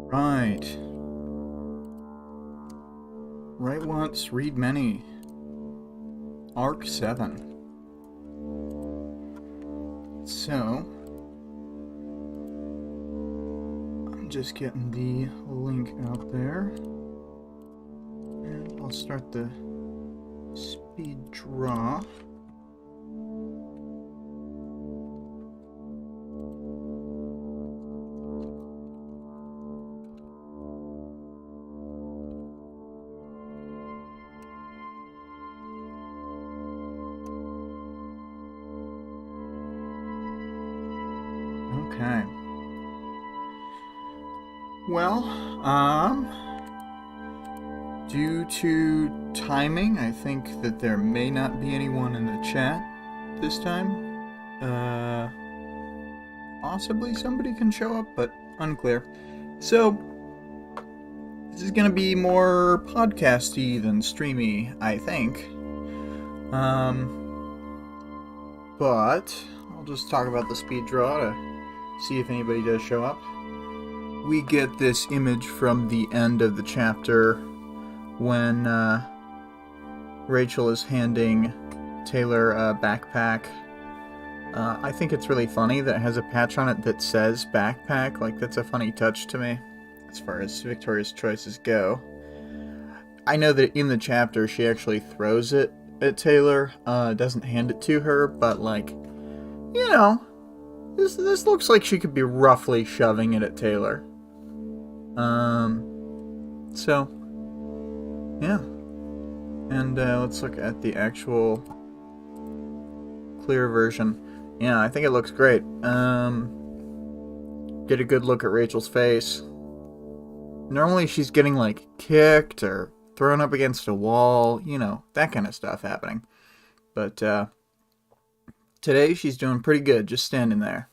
Right. Write once, read many. Arc 7. So, I'm just getting the link out there. And I'll start the speed draw. Okay. Well, due to timing, I think that there may not be anyone in the chat this time. Possibly somebody can show up, but unclear. So, this is gonna be more podcasty than streamy, I think. But I'll just talk about the speed draw to see if anybody does show up. We get this image from the end of the chapter when Rachel is handing Taylor a backpack. I think it's really funny that it has a patch on it that says backpack. Like, that's a funny touch to me as far as Victoria's choices go. I know that in the chapter she actually throws it at Taylor, doesn't hand it to her, but like, you know, this looks like she could be roughly shoving it at Taylor. So, yeah. And let's look at the actual clear version. Yeah, I think it looks great. Get a good look at Rachel's face. Normally she's getting like kicked or thrown up against a wall, you know, that kind of stuff happening. But today she's doing pretty good, just standing there.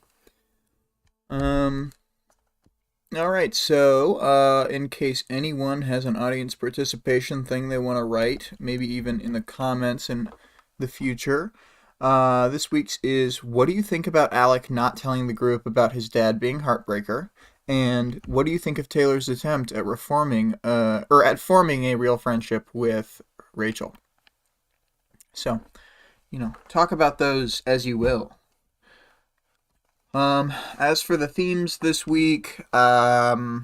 Alright, so in case anyone has an audience participation thing they want to write, maybe even in the comments in the future, this week's is, what do you think about Alec not telling the group about his dad being Heartbreaker? And what do you think of Taylor's attempt at forming a real friendship with Rachel? So, you know, talk about those as you will. As for the themes this week, I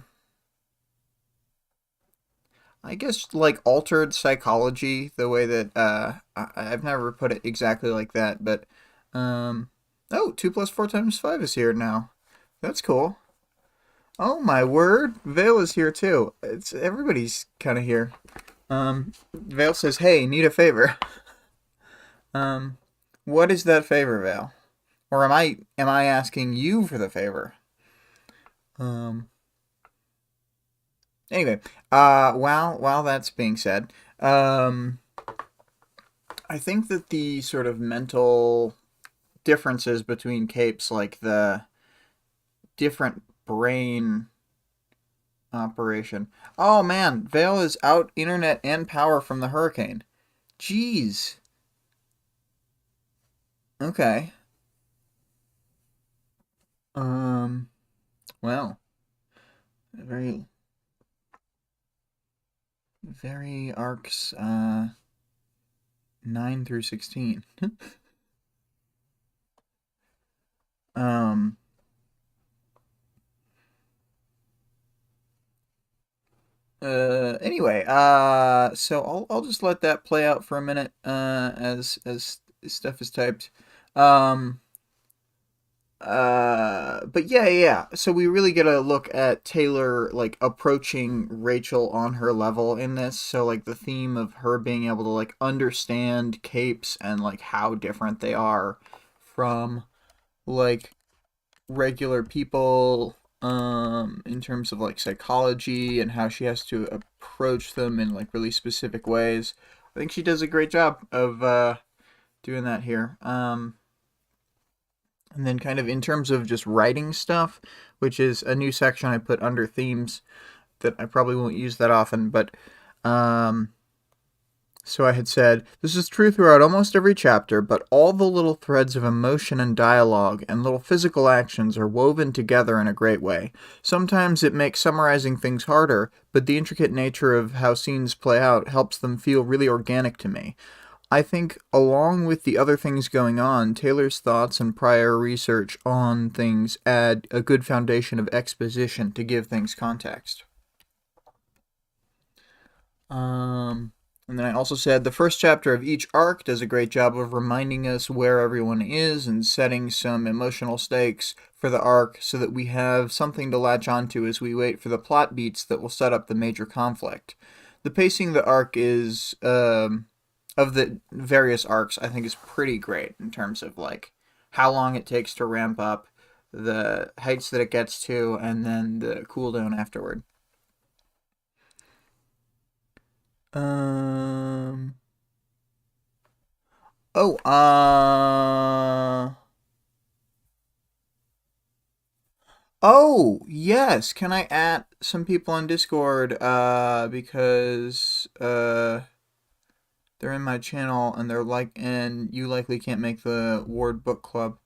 guess like altered psychology, the way that I've never put it exactly like that, but oh, 2 + 4 × 5 is here now. That's cool. Oh my word, Vale is here too. Everybody's kind of here. Vale says, "Hey, need a favor." What is that favor, Vale? Or am I asking you for the favor? Anyway, while that's being said, I think that the sort of mental differences between capes, like the different brain operation. Oh man, Vale is out internet and power from the hurricane. Jeez. Okay. Well, very arcs 9 through 16. Anyway, so I'll just let that play out for a minute, as stuff is typed. But yeah. So we really get a look at Taylor, like, approaching Rachel on her level in this. So, like, the theme of her being able to, like, understand capes and, like, how different they are from, like, regular people, in terms of, like, psychology and how she has to approach them in, like, really specific ways. I think she does a great job of, doing that here. And then kind of in terms of just writing stuff, which is a new section I put under themes that I probably won't use that often, but So I had said, this is true throughout almost every chapter, but all the little threads of emotion and dialogue and little physical actions are woven together in a great way. Sometimes it makes summarizing things harder, but the intricate nature of how scenes play out helps them feel really organic to me. I think, along with the other things going on, Taylor's thoughts and prior research on things add a good foundation of exposition to give things context. And then I also said the first chapter of each arc does a great job of reminding us where everyone is and setting some emotional stakes for the arc so that we have something to latch onto as we wait for the plot beats that will set up the major conflict. The pacing of the arc is, of the various arcs, I think is pretty great in terms of like how long it takes to ramp up, the heights that it gets to, and then the cooldown afterward. Um. Oh, Oh, yes. Can I add some people on Discord? Because they're in my channel and and you likely can't make the Ward Book Club.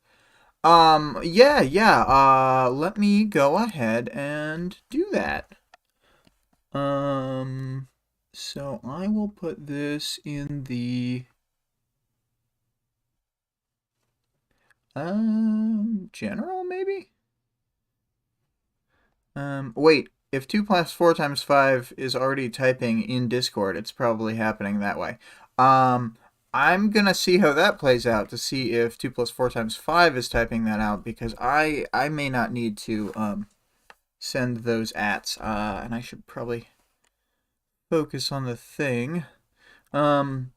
Yeah. Let me go ahead and do that. Um, so I will put this in the general maybe. Wait. If 2 plus 4 times 5 is already typing in Discord, it's probably happening that way. Um, I'm gonna see how that plays out to see if 2 plus 4 times 5 is typing that out because I may not need to send those ats, and I should probably focus on the thing. Um,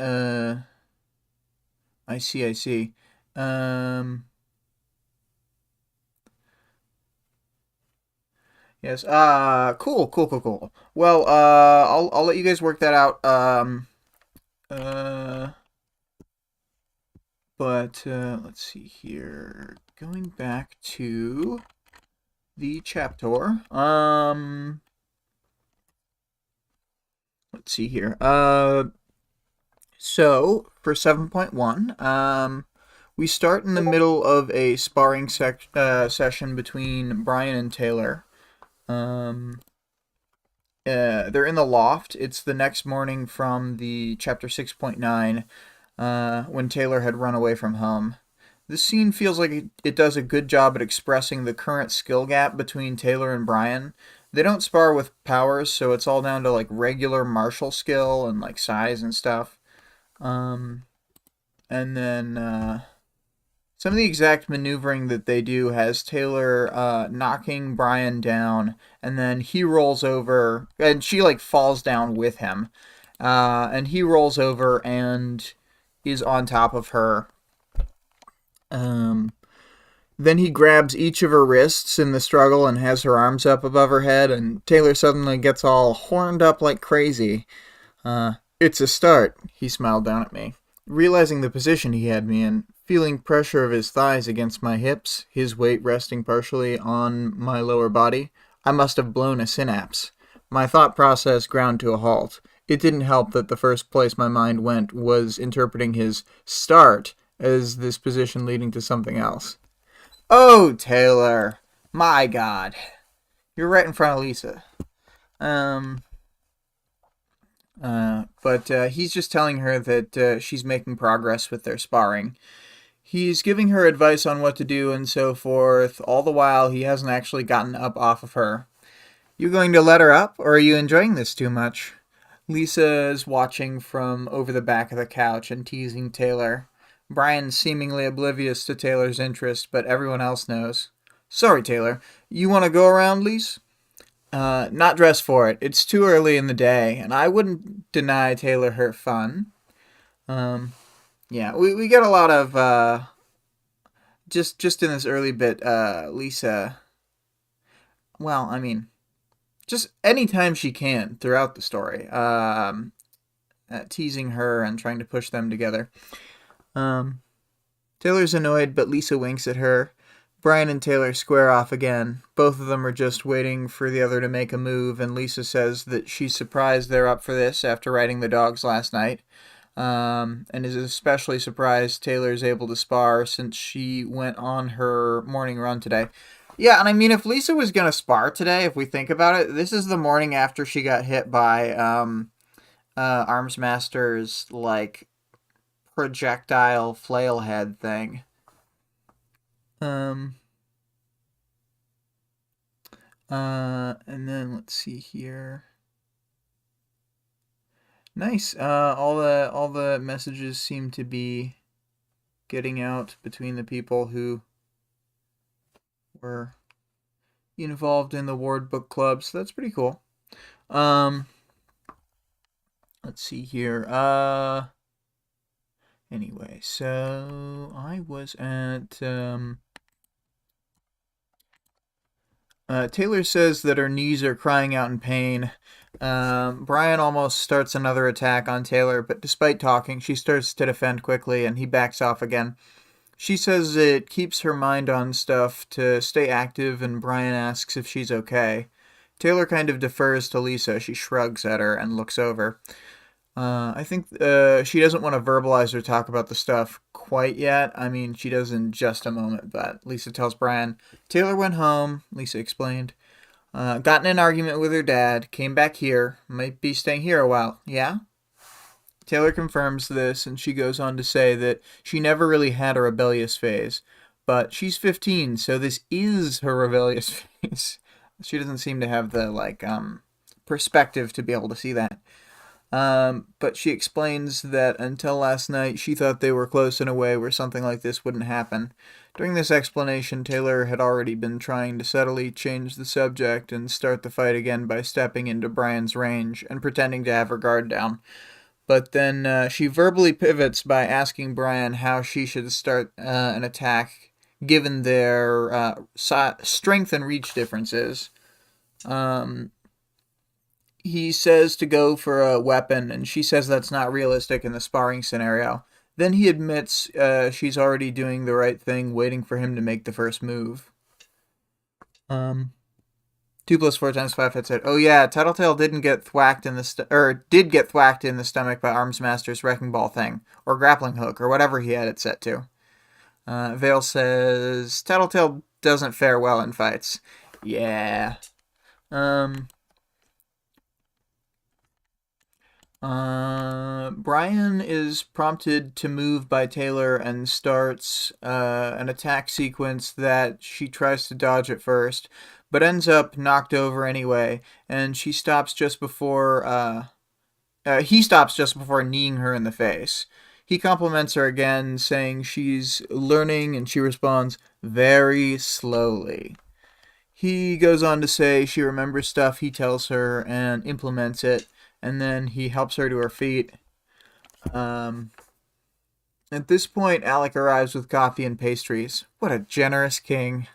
uh, I see. Um, yes. Cool. Well, I'll let you guys work that out. Uh, but let's see here. Going back to the chapter. Let's see here. So for 7.1, we start in the middle of a sparring session between Brian and Taylor. They're in the loft. It's the next morning from the chapter 6.9, when Taylor had run away from home. This scene feels like it does a good job at expressing the current skill gap between Taylor and Brian. They don't spar with powers, so it's all down to like regular martial skill and like size and stuff. Um, and then some of the exact maneuvering that they do has Taylor knocking Brian down, and then he rolls over, and she like falls down with him, and he rolls over and is on top of her. Um, then he grabs each of her wrists in the struggle and has her arms up above her head, and Taylor suddenly gets all horned up like crazy. It's a start, he smiled down at me. Realizing the position he had me in, feeling pressure of his thighs against my hips, his weight resting partially on my lower body, I must have blown a synapse. My thought process ground to a halt. It didn't help that the first place my mind went was interpreting his start as this position leading to something else. Oh, Taylor. My God. You're right in front of Lisa. But he's just telling her that she's making progress with their sparring. He's giving her advice on what to do and so forth, all the while he hasn't actually gotten up off of her. You going to let her up, or are you enjoying this too much? Lisa is watching from over the back of the couch and teasing Taylor. Brian's seemingly oblivious to Taylor's interest, but everyone else knows. Sorry, Taylor. You want to go around, Lise? Not dressed for it. It's too early in the day, and I wouldn't deny Taylor her fun. Yeah, we get a lot of, just in this early bit, Lisa, well, I mean, just anytime she can throughout the story, teasing her and trying to push them together. Taylor's annoyed, but Lisa winks at her. Brian and Taylor square off again. Both of them are just waiting for the other to make a move, and Lisa says that she's surprised they're up for this after riding the dogs last night, and is especially surprised Taylor is able to spar since she went on her morning run today. Yeah, and I mean, if Lisa was going to spar today, if we think about it, this is the morning after she got hit by Arms Master's, like, projectile flail head thing. And then let's see here. Nice. All the messages seem to be getting out between the people who were involved in the Wildbow club, so that's pretty cool. Let's see here. Anyway, so I was at Taylor says that her knees are crying out in pain. Brian almost starts another attack on Taylor, but despite talking, she starts to defend quickly and he backs off again. She says it keeps her mind on stuff to stay active, and Brian asks if she's okay. Taylor kind of defers to Lisa. She shrugs at her and looks over. I think she doesn't want to verbalize or talk about the stuff quite yet. I mean, she does in just a moment, but Lisa tells Brian, Taylor went home, Lisa explained. Got in an argument with her dad, came back here, might be staying here a while. Yeah? Taylor confirms this, and she goes on to say that she never really had a rebellious phase, but she's 15, so this is her rebellious phase. She doesn't seem to have the, perspective to be able to see that. But she explains that until last night, she thought they were close in a way where something like this wouldn't happen. During this explanation, Taylor had already been trying to subtly change the subject and start the fight again by stepping into Brian's range and pretending to have her guard down. But then she verbally pivots by asking Brian how she should start an attack given their strength and reach differences. He says to go for a weapon, and she says that's not realistic in the sparring scenario. Then he admits she's already doing the right thing, waiting for him to make the first move. 2 + 4 × 5 hits it. Oh yeah, Tattletale did get thwacked in the stomach by Arms Master's wrecking ball thing, or grappling hook, or whatever he had it set to. Vale says Tattletale doesn't fare well in fights. Yeah. Brian is prompted to move by Taylor and starts an attack sequence that she tries to dodge at first, but ends up knocked over anyway, and he stops just before kneeing her in the face. He compliments her again, saying she's learning, and she responds very slowly. He goes on to say she remembers stuff he tells her and implements it, and then he helps her to her feet. At this point, Alec arrives with coffee and pastries. What a generous king.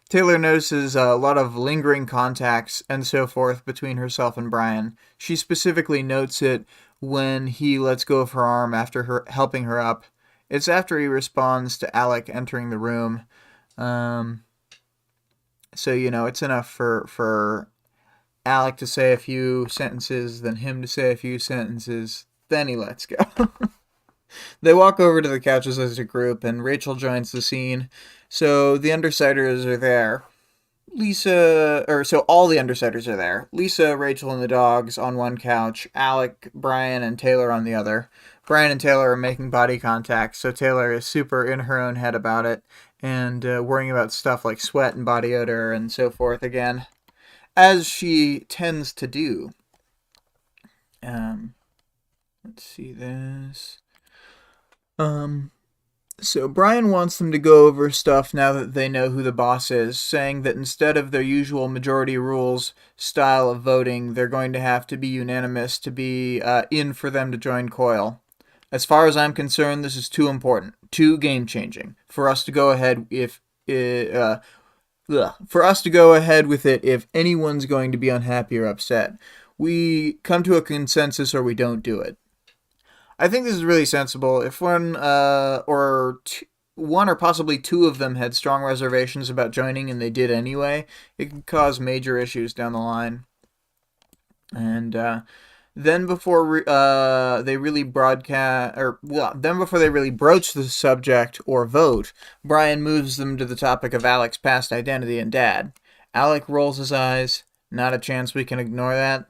Taylor notices a lot of lingering contacts and so forth between herself and Brian. She specifically notes it when he lets go of her arm after helping her up. It's after he responds to Alec entering the room. So, it's enough for Alec to say a few sentences, then him to say a few sentences, then he lets go. They walk over to the couches as a group, and Rachel joins the scene. So the Undersiders are there. All the Undersiders are there. Lisa, Rachel, and the dogs on one couch. Alec, Brian, and Taylor on the other. Brian and Taylor are making body contact, so Taylor is super in her own head about it, and worrying about stuff like sweat and body odor and so forth again, as she tends to do. Let's see this. So Brian wants them to go over stuff now that they know who the boss is, saying that instead of their usual majority rules style of voting, they're going to have to be unanimous to be in for them to join COIL. As far as I'm concerned, this is too important, too game-changing, for us to go ahead with it if anyone's going to be unhappy or upset. We come to a consensus or we don't do it. I think this is really sensible. If one one or possibly two of them had strong reservations about joining and they did anyway, it could cause major issues down the line. And then before they really broadcast, then before they really broach the subject or vote, Brian moves them to the topic of Alec's past identity and dad. Alec rolls his eyes. Not a chance we can ignore that.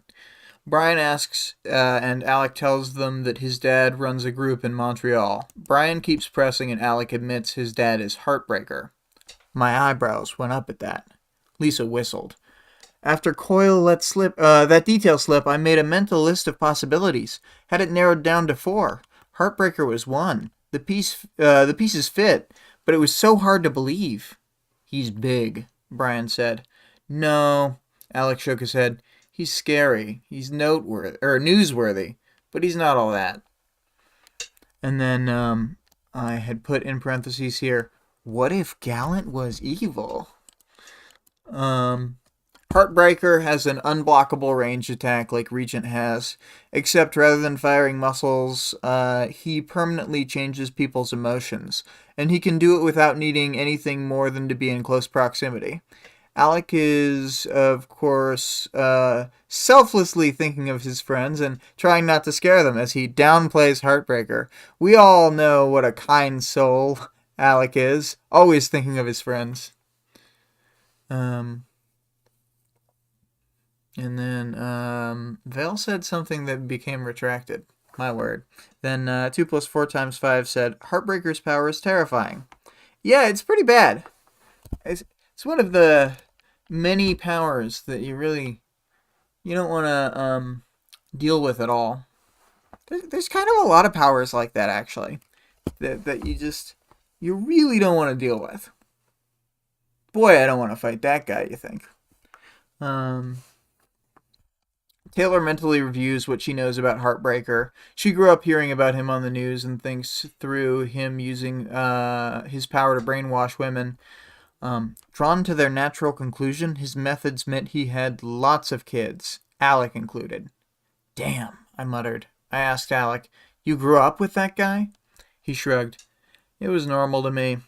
Brian asks, and Alec tells them that his dad runs a group in Montreal. Brian keeps pressing, and Alec admits his dad is Heartbreaker. My eyebrows went up at that. Lisa whistled. After Coyle let slip that detail slip, I made a mental list of possibilities. Had it narrowed down to 4. Heartbreaker was 1. The pieces fit, but it was so hard to believe. He's big, Brian said. No, Alec shook his head. He's scary. He's newsworthy, but he's not all that. And then I had put in parentheses here, what if Gallant was evil? Heartbreaker has an unblockable range attack like Regent has, except rather than firing muscles, he permanently changes people's emotions, and he can do it without needing anything more than to be in close proximity. Alec is, of course, selflessly thinking of his friends and trying not to scare them as he downplays Heartbreaker. We all know what a kind soul Alec is, always thinking of his friends. And then Vale said something that became retracted. My word. Then 2 + 4 × 5 said, Heartbreaker's power is terrifying. Yeah, it's pretty bad. It's one of the many powers that you don't want to deal with at all. There's kind of a lot of powers like that, actually, that you really don't want to deal with. Boy, I don't want to fight that guy, you think. Taylor mentally reviews what she knows about Heartbreaker. She grew up hearing about him on the news and thinks through him using his power to brainwash women. Drawn to their natural conclusion, his methods meant he had lots of kids, Alec included. Damn, I muttered. I asked Alec, you grew up with that guy? He shrugged. It was normal to me.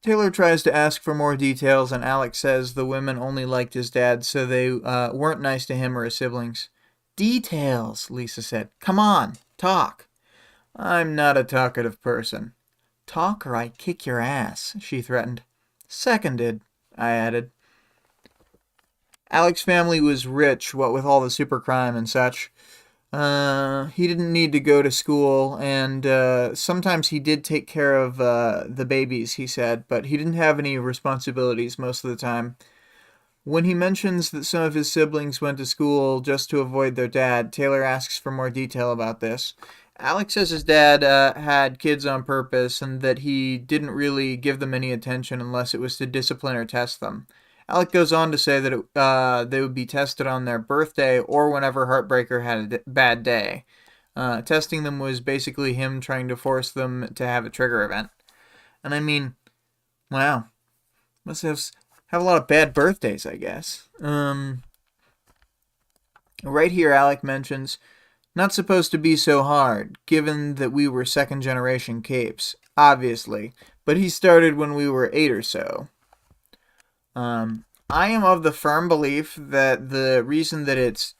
Taylor tries to ask for more details, and Alec says the women only liked his dad, so they weren't nice to him or his siblings. Details, Lisa said. Come on, talk. I'm not a talkative person. Talk or I kick your ass, she threatened. Seconded, I added. Alec's family was rich, what with all the supercrime and such. He didn't need to go to school, and sometimes he did take care of the babies, he said, but he didn't have any responsibilities most of the time. When he mentions that some of his siblings went to school just to avoid their dad, Taylor asks for more detail about this. Alec says his dad had kids on purpose and that he didn't really give them any attention unless it was to discipline or test them. Alec goes on to say that they would be tested on their birthday or whenever Heartbreaker had a bad day. Testing them was basically him trying to force them to have a trigger event. And I mean, wow. Must have a lot of bad birthdays, I guess. Right here, Alec mentions, not supposed to be so hard, given that we were second-generation capes, obviously, but he started when we were 8 or so. I am of the firm belief that the reason that it's,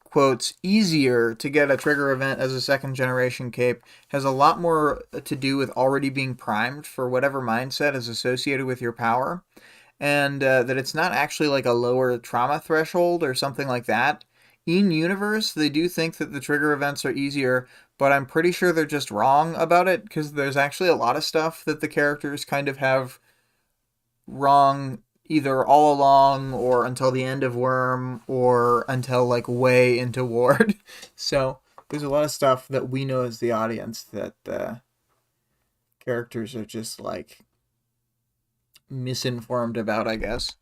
quotes, easier to get a trigger event as a second-generation cape has a lot more to do with already being primed for whatever mindset is associated with your power, and that it's not actually like a lower trauma threshold or something like that. In universe, they do think that the trigger events are easier, but I'm pretty sure they're just wrong about it, because there's actually a lot of stuff that the characters kind of have wrong either all along or until the end of Worm or until like way into Ward. So there's a lot of stuff that we know as the audience that the characters are just like misinformed about, I guess.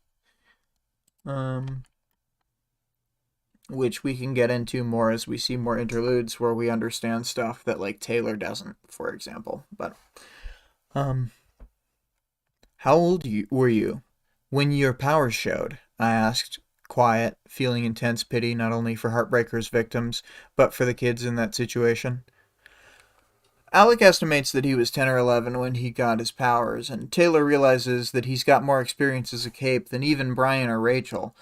Which we can get into more as we see more interludes where we understand stuff that like Taylor doesn't, for example. But how old were you when your powers showed? I asked, quiet, feeling intense pity not only for Heartbreaker's victims, but for the kids in that situation. Alec estimates that he was 10 or 11 when he got his powers, and Taylor realizes that he's got more experience as a cape than even Brian or Rachel.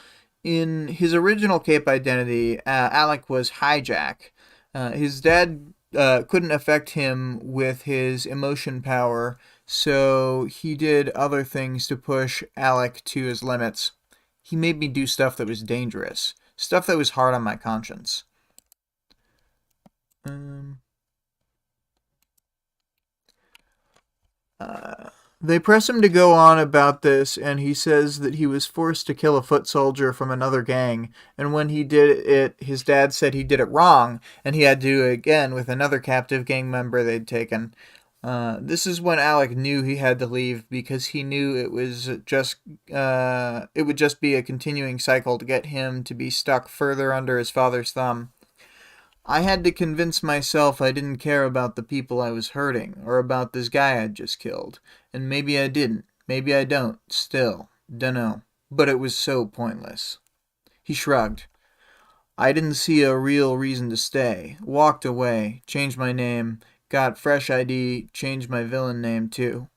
In his original cape identity, Alec was Hijack. His dad couldn't affect him with his emotion power, so he did other things to push Alec to his limits. He made me do stuff that was dangerous, stuff that was hard on my conscience. They press him to go on about this, and he says that he was forced to kill a foot soldier from another gang, and when he did it, his dad said he did it wrong, and he had to do it again with another captive gang member they'd taken. This is when Alec knew he had to leave because he knew it would just be a continuing cycle to get him to be stuck further under his father's thumb. I had to convince myself I didn't care about the people I was hurting, or about this guy I'd just killed. And maybe I didn't. Maybe I don't. Still. Dunno. But it was so pointless. He shrugged. I didn't see a real reason to stay. Walked away. Changed my name. Got fresh ID. Changed my villain name, too.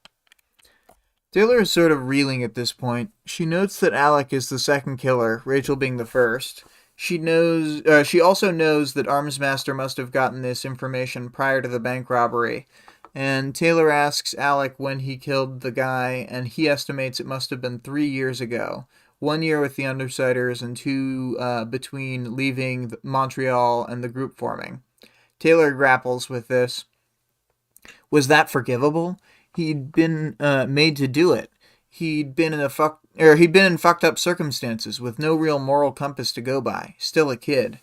Taylor is sort of reeling at this point. She notes that Alec is the second killer, Rachel being the first. She also knows that Armsmaster must have gotten this information prior to the bank robbery. And Taylor asks Alec when he killed the guy, and he estimates it must have been 3 years ago. 1 year with the Undersiders and 2 between leaving Montreal and the group forming. Taylor grapples with this. Was that forgivable? He'd been made to do it. He'd been in fucked up circumstances with no real moral compass to go by. Still a kid.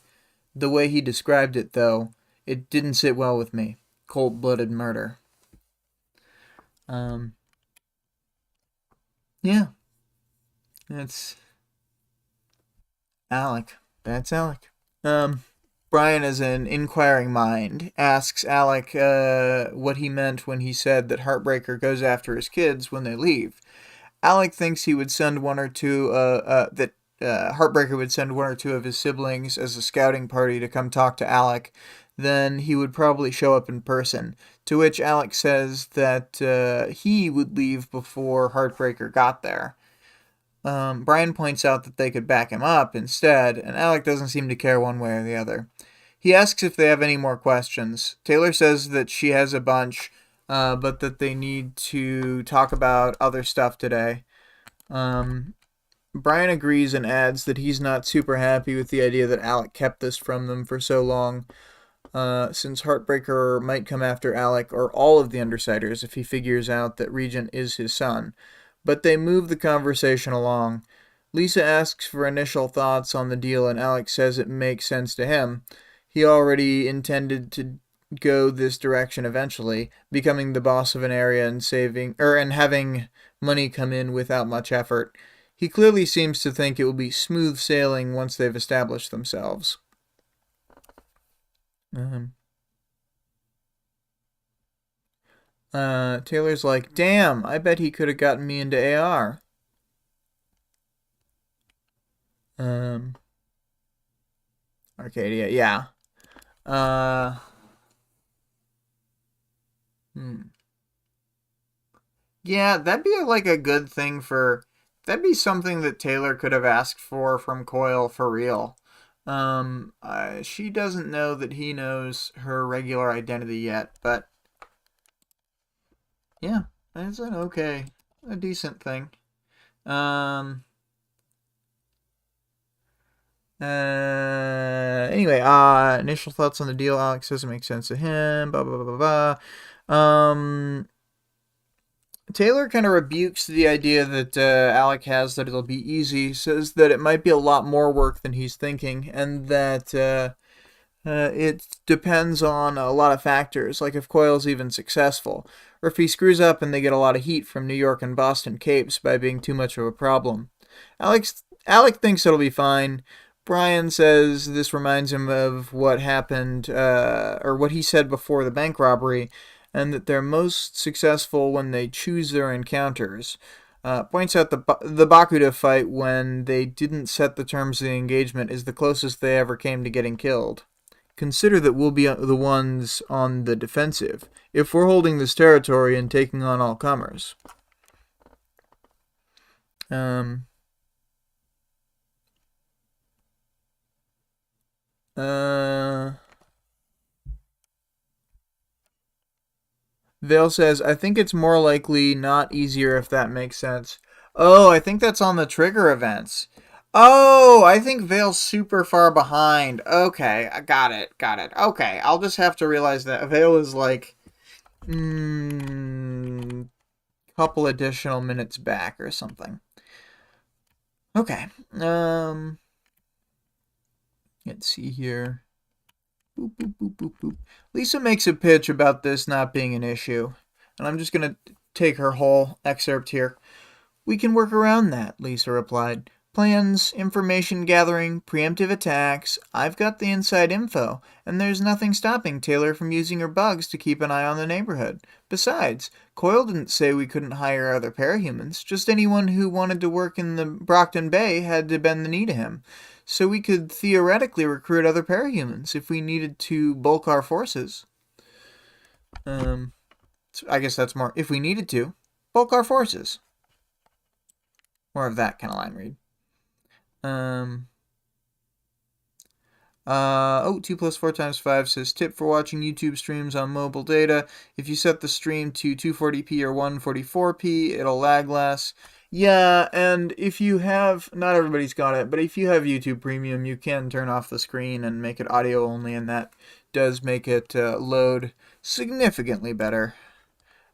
The way he described it, though, it didn't sit well with me. Cold-blooded murder. Yeah. That's Alec. That's Alec. Brian, as an inquiring mind, asks Alec what he meant when he said that Heartbreaker goes after his kids when they leave. Alec thinks he would send one or two, Heartbreaker would send 1 or 2 of his siblings as a scouting party to come talk to Alec. Then he would probably show up in person, to which Alec says that he would leave before Heartbreaker got there. Brian points out that they could back him up instead, and Alec doesn't seem to care one way or the other. He asks if they have any more questions. Taylor says that she has a bunch, but that they need to talk about other stuff today. Brian agrees and adds that he's not super happy with the idea that Alec kept this from them for so long, since Heartbreaker might come after Alec or all of the Undersiders if he figures out that Regent is his son. But they move the conversation along. Lisa asks for initial thoughts on the deal, and Alec says it makes sense to him. He already intended to go this direction eventually, becoming the boss of an area and having money come in without much effort. He clearly seems to think it will be smooth sailing once they've established themselves. Taylor's like, damn, I bet he could have gotten me into AR. Arcadia, yeah. Yeah, that'd be like a good thing that'd be something that Taylor could have asked for from Coyle for real. She doesn't know that he knows her regular identity yet, but yeah, that's a decent thing. Anyway, initial thoughts on the deal. Alex says it makes sense to him. Blah blah blah blah blah. Taylor kind of rebukes the idea that Alec has that it'll be easy. Says that it might be a lot more work than he's thinking, and that it depends on a lot of factors, like if Coyle's even successful, or if he screws up and they get a lot of heat from New York and Boston capes by being too much of a problem. Alec thinks it'll be fine. Brian says this reminds him of what happened, or what he said before the bank robbery, and that they're most successful when they choose their encounters. Points out the Bakuda fight when they didn't set the terms of the engagement is the closest they ever came to getting killed. consider that we'll be the ones on the defensive if we're holding this territory and taking on all comers. Vale says, I think it's more likely, not easier, if that makes sense. Oh, I think that's on the trigger events. Oh, I think Vale's super far behind. Okay, I got it. Okay, I'll just have to realize that Vale is like couple additional minutes back or something. Okay. Let's see here. Boop, boop, boop, boop, boop. Lisa makes a pitch about this not being an issue, and I'm just going to take her whole excerpt here. We can work around that, Lisa replied. Plans, information gathering, preemptive attacks. I've got the inside info, and there's nothing stopping Taylor from using her bugs to keep an eye on the neighborhood. Besides, Coyle didn't say we couldn't hire other parahumans. Just anyone who wanted to work in the Brockton Bay had to bend the knee to him. So we could theoretically recruit other parahumans if we needed to bulk our forces. I guess that's more, if we needed to, bulk our forces. More of that kind of line read. 2 plus 4 times 5 says, tip for watching YouTube streams on mobile data. If you set the stream to 240p or 144p, it'll lag less. Yeah, and if you have, not everybody's got it, but if you have YouTube Premium, you can turn off the screen and make it audio only, and that does make it load significantly better.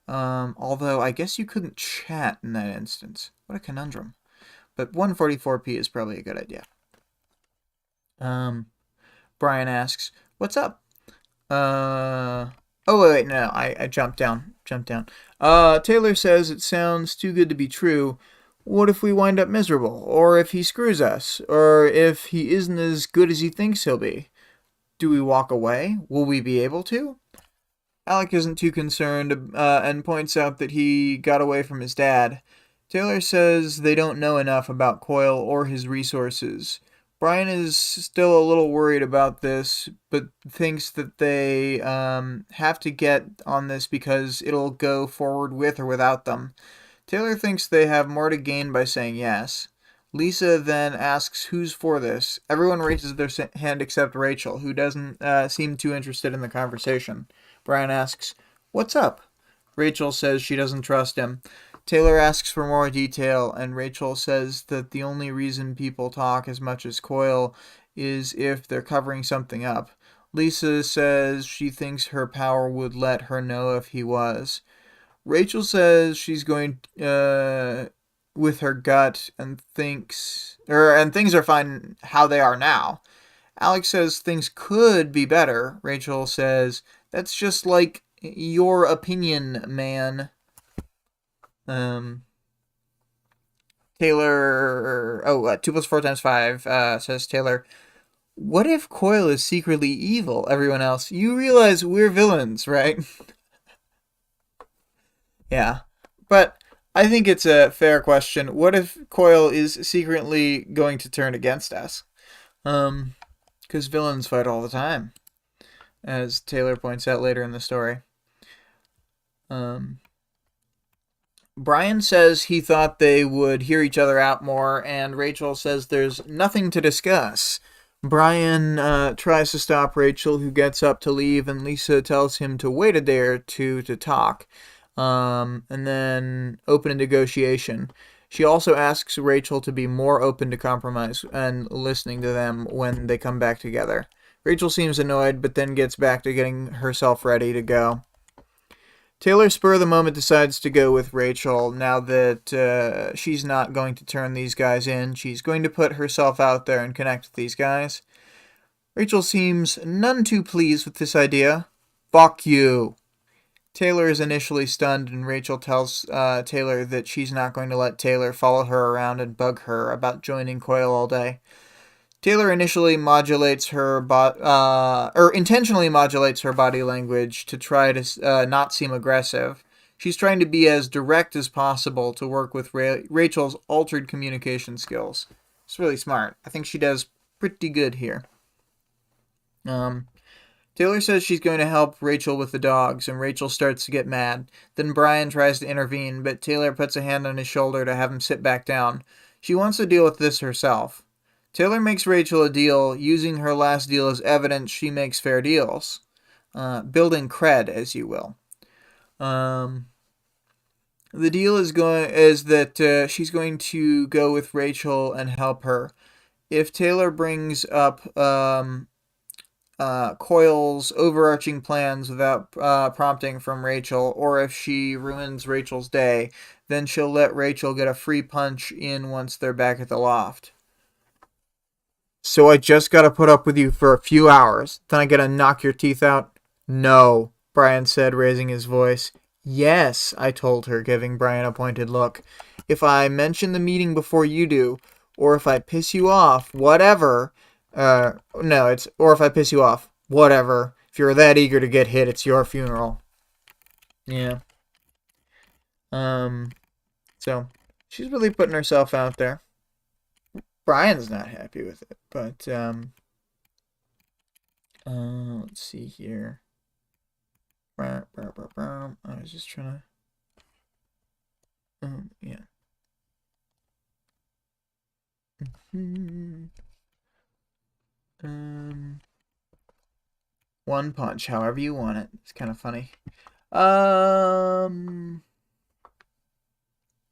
Although I guess you couldn't chat in that instance. What a conundrum. But 144p is probably a good idea. Brian asks, what's up? Oh, wait, no, I jumped down. Taylor says it sounds too good to be true. What if we wind up miserable? Or if he screws us? Or if he isn't as good as he thinks he'll be? Do we walk away? Will we be able to? Alec isn't too concerned and points out that he got away from his dad. Taylor says they don't know enough about Coyle or his resources. Brian is still a little worried about this, but thinks that they have to get on this because it'll go forward with or without them. Taylor thinks they have more to gain by saying yes. Lisa then asks who's for this. Everyone raises their hand except Rachel, who doesn't seem too interested in the conversation. Brian asks, what's up? Rachel says she doesn't trust him. Taylor asks for more detail, and Rachel says that the only reason people talk as much as Coyle is if they're covering something up. Lisa says she thinks her power would let her know if he was. Rachel says she's going with her gut and things are fine how they are now. Alex says things could be better. Rachel says that's just like your opinion, man. Taylor, 2 plus 4 times 5, says Taylor, what if Coyle is secretly evil? Everyone else, you realize we're villains, right? Yeah, but I think it's a fair question. What if Coyle is secretly going to turn against us? Because villains fight all the time, as Taylor points out later in the story. Brian says he thought they would hear each other out more, and Rachel says there's nothing to discuss. Brian tries to stop Rachel, who gets up to leave, and Lisa tells him to wait a day or two to talk, and then open a negotiation. She also asks Rachel to be more open to compromise and listening to them when they come back together. Rachel seems annoyed, but then gets back to getting herself ready to go. Taylor, spur of the moment, decides to go with Rachel now that she's not going to turn these guys in. She's going to put herself out there and connect with these guys. Rachel seems none too pleased with this idea. Fuck you. Taylor is initially stunned, and Rachel tells Taylor that she's not going to let Taylor follow her around and bug her about joining Coyle all day. Taylor initially modulates her intentionally modulates her body language to try to not seem aggressive. She's trying to be as direct as possible to work with Rachel's altered communication skills. It's really smart. I think she does pretty good here. Taylor says she's going to help Rachel with the dogs, and Rachel starts to get mad. Then Brian tries to intervene, but Taylor puts a hand on his shoulder to have him sit back down. She wants to deal with this herself. Taylor makes Rachel a deal, using her last deal as evidence she makes fair deals. Building cred, as you will. The deal is that she's going to go with Rachel and help her. If Taylor brings up Coyle's overarching plans without prompting from Rachel, or if she ruins Rachel's day, then she'll let Rachel get a free punch in once they're back at the loft. So I just gotta put up with you for a few hours, then I gotta knock your teeth out? No, Brian said, raising his voice. Yes, I told her, giving Brian a pointed look. If I mention the meeting before you do, or if I piss you off, whatever. Or if I piss you off, whatever. If you're that eager to get hit, it's your funeral. Yeah. So she's really putting herself out there. Brian's not happy with it, but let's see here. I was just trying to. Yeah. One punch, however you want it. It's kind of funny.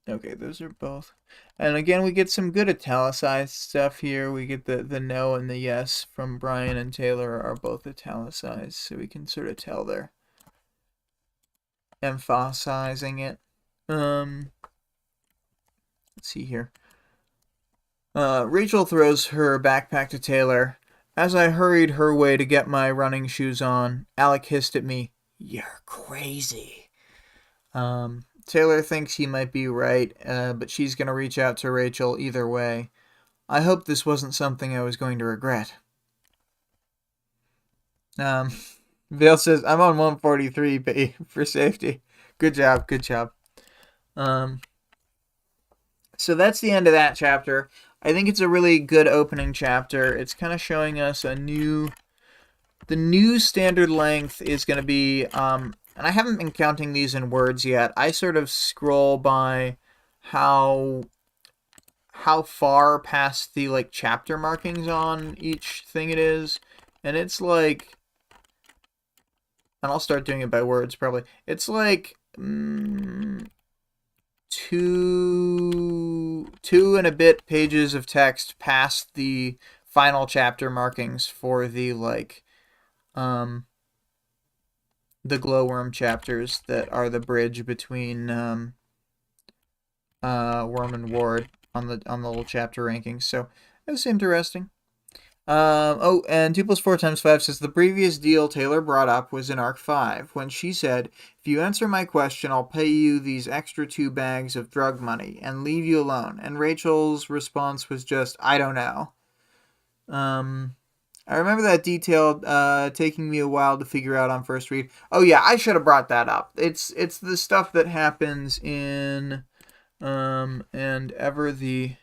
Okay, those are both. And again, we get some good italicized stuff here. We get the no and the yes from Brian and Taylor are both italicized, so we can sort of tell they're emphasizing it. Let's see here. Rachel throws her backpack to Taylor. As I hurried her way to get my running shoes on, Alec hissed at me, "You're crazy." Taylor thinks he might be right, but she's going to reach out to Rachel either way. I hope this wasn't something I was going to regret. Vale says, I'm on 143 for safety. Good job, good job. So that's the end of that chapter. I think it's a really good opening chapter. It's kind of showing us the new standard length is going to be, and I haven't been counting these in words yet. I sort of scroll by how far past the chapter markings on each thing it is, and it's like, and I'll start doing it by words probably. It's like two and a bit pages of text past the final chapter markings for the glowworm chapters that are the bridge between Worm and Ward on the little chapter rankings. So that's interesting. And 2 + 4 × 5 says the previous deal Taylor brought up was in Arc 5 when she said, "If you answer my question, I'll pay you these extra 2 bags of drug money and leave you alone." And Rachel's response was just, "I don't know." I remember that detail taking me a while to figure out on first read. Oh yeah, I should have brought that up. It's the stuff that happens in and ever the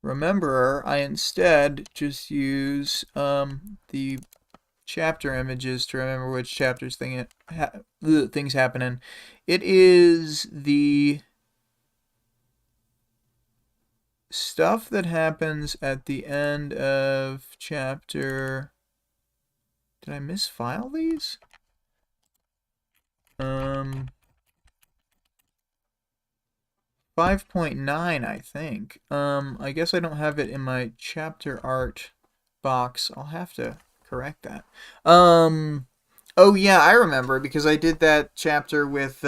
Rememberer. I instead just use the chapter images to remember which chapters things happen in. It is the stuff that happens at the end of chapter. Did I misfile these? 5.9, I think. I guess I don't have it in my chapter art box. I'll have to correct that. Oh yeah, I remember because I did that chapter with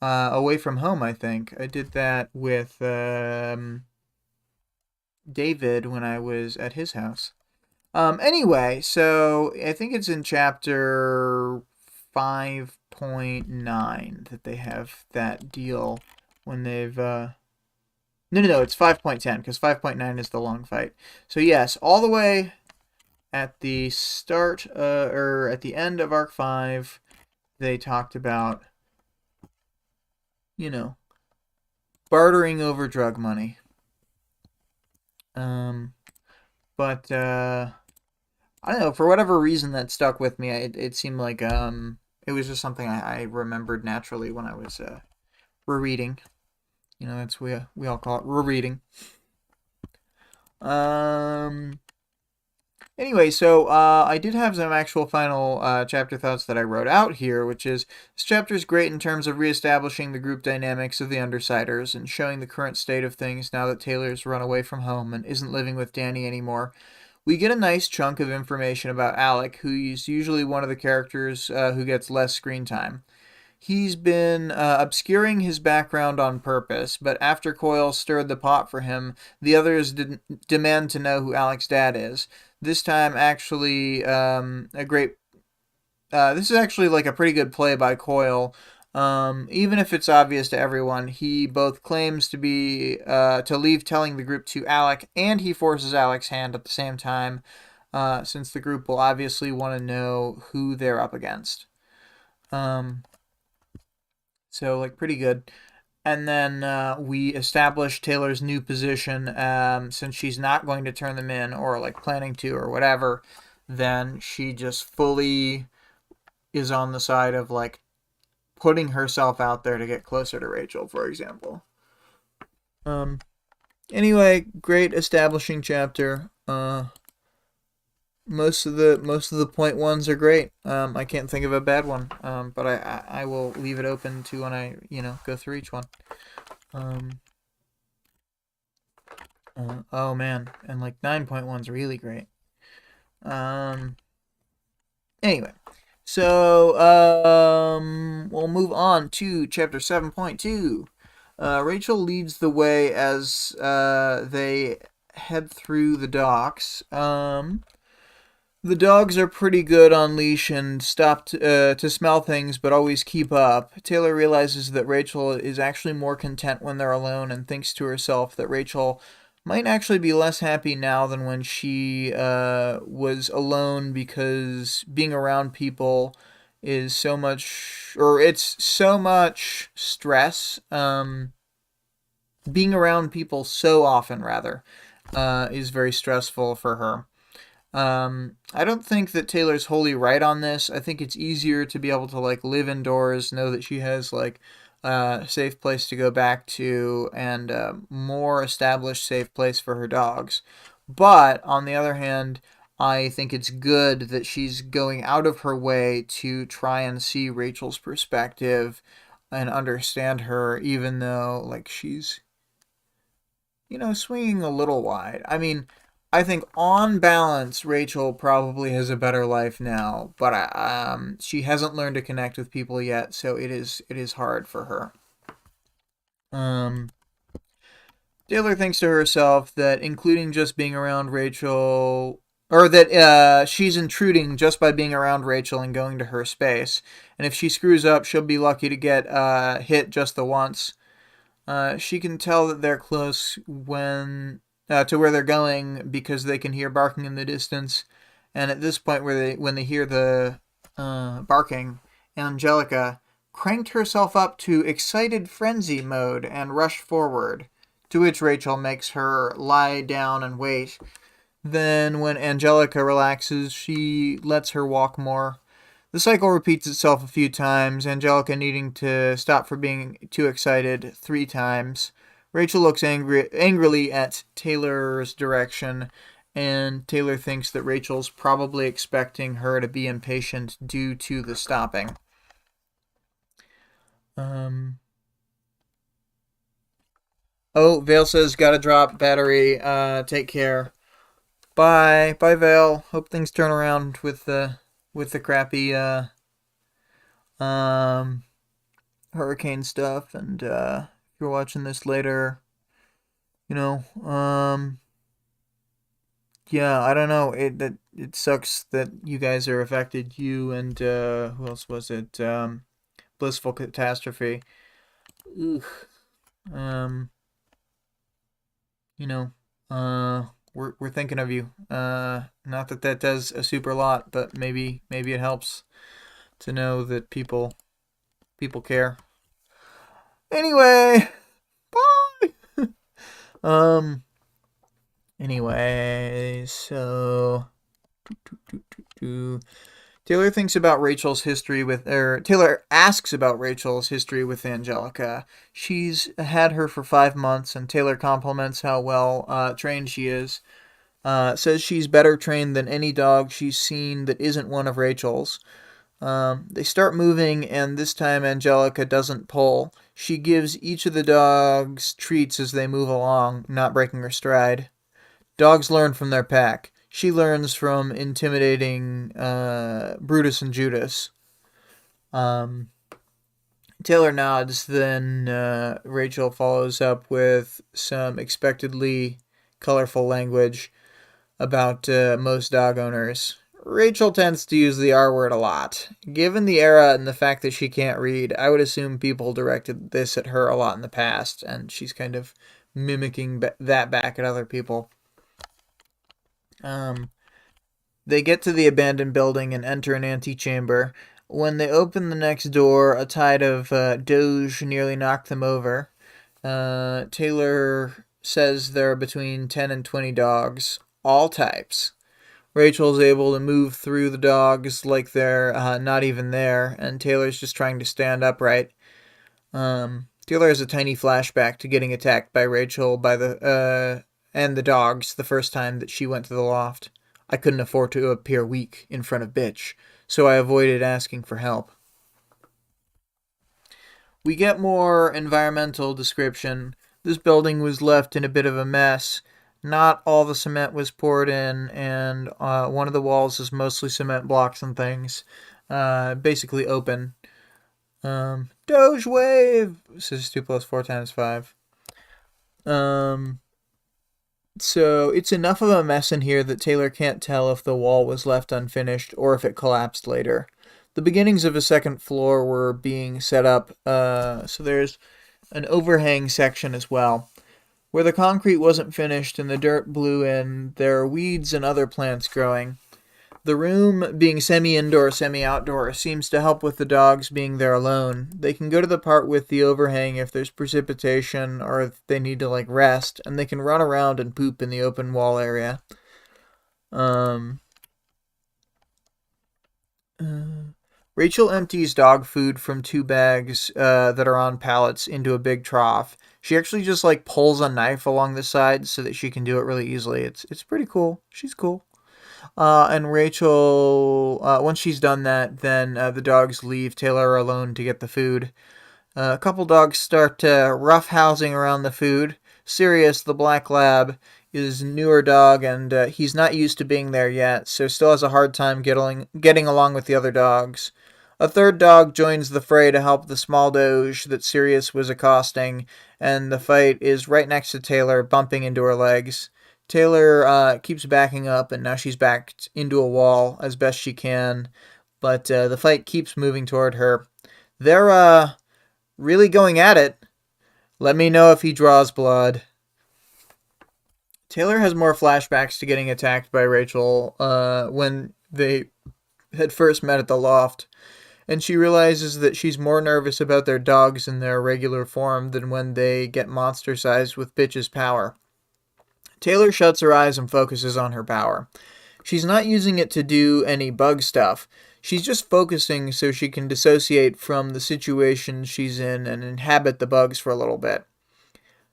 Away From Home, I think. I did that with David when I was at his house. Anyway, so I think it's in chapter 5.9 that they have that deal when they've no, it's 5.10 because 5.9 is the long fight. So yes, all the way at the start or at the end of Arc 5, they talked about, bartering over drug money. But I don't know, for whatever reason that stuck with me. It seemed like it was just something I remembered naturally when I was rereading. You know, that's we all call it rereading. Um. Anyway, so I did have some actual final chapter thoughts that I wrote out here, which is this chapter is great in terms of reestablishing the group dynamics of the Undersiders and showing the current state of things now that Taylor's run away from home and isn't living with Danny anymore. We get a nice chunk of information about Alec, who's usually one of the characters who gets less screen time. He's been obscuring his background on purpose, but after Coyle stirred the pot for him, the others demand to know who Alec's dad is. This time, actually, a great. This is actually like a pretty good play by Coyle. Even if it's obvious to everyone, he both claims to leave telling the group to Alec, and he forces Alec's hand at the same time, since the group will obviously want to know who they're up against. Um, so like pretty good. And then we establish Taylor's new position. Since she's not going to turn them in, or like planning to, or whatever, then she just fully is on the side of like putting herself out there to get closer to Rachel, for example. Um. Anyway, great establishing chapter. Most of the point ones are great. I can't think of a bad one. But I will leave it open to when I go through each one. Oh man, and like 9.1's really great. Anyway, so we'll move on to chapter 7.2. Rachel leads the way as they head through the docks. The dogs are pretty good on leash and stop to smell things, but always keep up. Taylor realizes that Rachel is actually more content when they're alone and thinks to herself that Rachel might actually be less happy now than when she was alone, because being around people is so much, or it's so much stress. Being around people so often, rather, is very stressful for her. I don't think that Taylor's wholly right on this. I think it's easier to be able to like live indoors, know that she has like a safe place to go back to, and a more established safe place for her dogs. But on the other hand, I think it's good that she's going out of her way to try and see Rachel's perspective and understand her, even though like she's swinging a little wide. I mean, I think on balance, Rachel probably has a better life now, but she hasn't learned to connect with people yet, so it is hard for her. Um, Taylor thinks to herself that including just being around Rachel, or that she's intruding just by being around Rachel and going to her space, and if she screws up, she'll be lucky to get hit just the once. She can tell that they're close when to where they're going because they can hear barking in the distance. And at this point, when they hear the barking, Angelica cranked herself up to excited frenzy mode and rushed forward. To which Rachel makes her lie down and wait. Then, when Angelica relaxes, she lets her walk more. The cycle repeats itself a few times, Angelica needing to stop for being too excited 3 times. Rachel looks angrily at Taylor's direction, and Taylor thinks that Rachel's probably expecting her to be impatient due to the stopping. Oh, Vale says, gotta drop battery. Take care. Bye. Bye, Vale. Hope things turn around with the crappy um, hurricane stuff, and if you're watching this later, you know, yeah, I don't know. It sucks that you guys are affected. You and who else was it? Blissful Catastrophe. Ugh. Um, you know, we're thinking of you. Not that does a super lot, but maybe it helps to know that people care. Anyway, bye. um. Anyway, so Taylor thinks about Rachel's history with, Taylor asks about Rachel's history with Angelica. She's had her for 5 months, and Taylor compliments how well trained she is. Says she's better trained than any dog she's seen that isn't one of Rachel's. They start moving, and this time Angelica doesn't pull. She gives each of the dogs treats as they move along, not breaking her stride. Dogs learn from their pack. She learns from intimidating Brutus and Judas. Taylor nods, then Rachel follows up with some expectedly colorful language about most dog owners. Rachel tends to use the R word a lot. Given the era and the fact that she can't read, I would assume people directed this at her a lot in the past, and she's kind of mimicking that back at other people. They get to the abandoned building and enter an antechamber. When they open the next door, a tide of doge nearly knocked them over. Taylor says there are between 10 and 20 dogs, all types. Rachel's able to move through the dogs like they're not even there, and Taylor's just trying to stand upright. Taylor has a tiny flashback to getting attacked by Rachel and the dogs the first time that she went to the loft. I couldn't afford to appear weak in front of bitch, so I avoided asking for help. We get more environmental description. This building was left in a bit of a mess. Not all the cement was poured in, and one of the walls is mostly cement blocks and things. Basically open. Doge wave, says 2 plus 4 times 5. So it's enough of a mess in here that Taylor can't tell if the wall was left unfinished or if it collapsed later. The beginnings of a second floor were being set up, so there's an overhang section as well. Where the concrete wasn't finished and the dirt blew in, there are weeds and other plants growing. The room, being semi-indoor, semi-outdoor, seems to help with the dogs being there alone. They can go to the part with the overhang if there's precipitation or if they need to, rest, and they can run around and poop in the open wall area. Rachel empties dog food from 2 bags that are on pallets into a big trough. She actually just pulls a knife along the side so that she can do it really easily. It's pretty cool. She's cool. And Rachel, once she's done that, then the dogs leave Taylor alone to get the food. A couple dogs start roughhousing around the food. Sirius, the black lab, is a newer dog, and he's not used to being there yet, so still has a hard time getting along with the other dogs. A third dog joins the fray to help the small doge that Sirius was accosting, and the fight is right next to Taylor, bumping into her legs. Taylor keeps backing up, and now she's backed into a wall as best she can, but the fight keeps moving toward her. They're really going at it. Let me know if he draws blood. Taylor has more flashbacks to getting attacked by Rachel when they had first met at the loft, and she realizes that she's more nervous about their dogs in their regular form than when they get monster-sized with Bitch's power. Taylor shuts her eyes and focuses on her power. She's not using it to do any bug stuff. She's just focusing so she can dissociate from the situation she's in and inhabit the bugs for a little bit.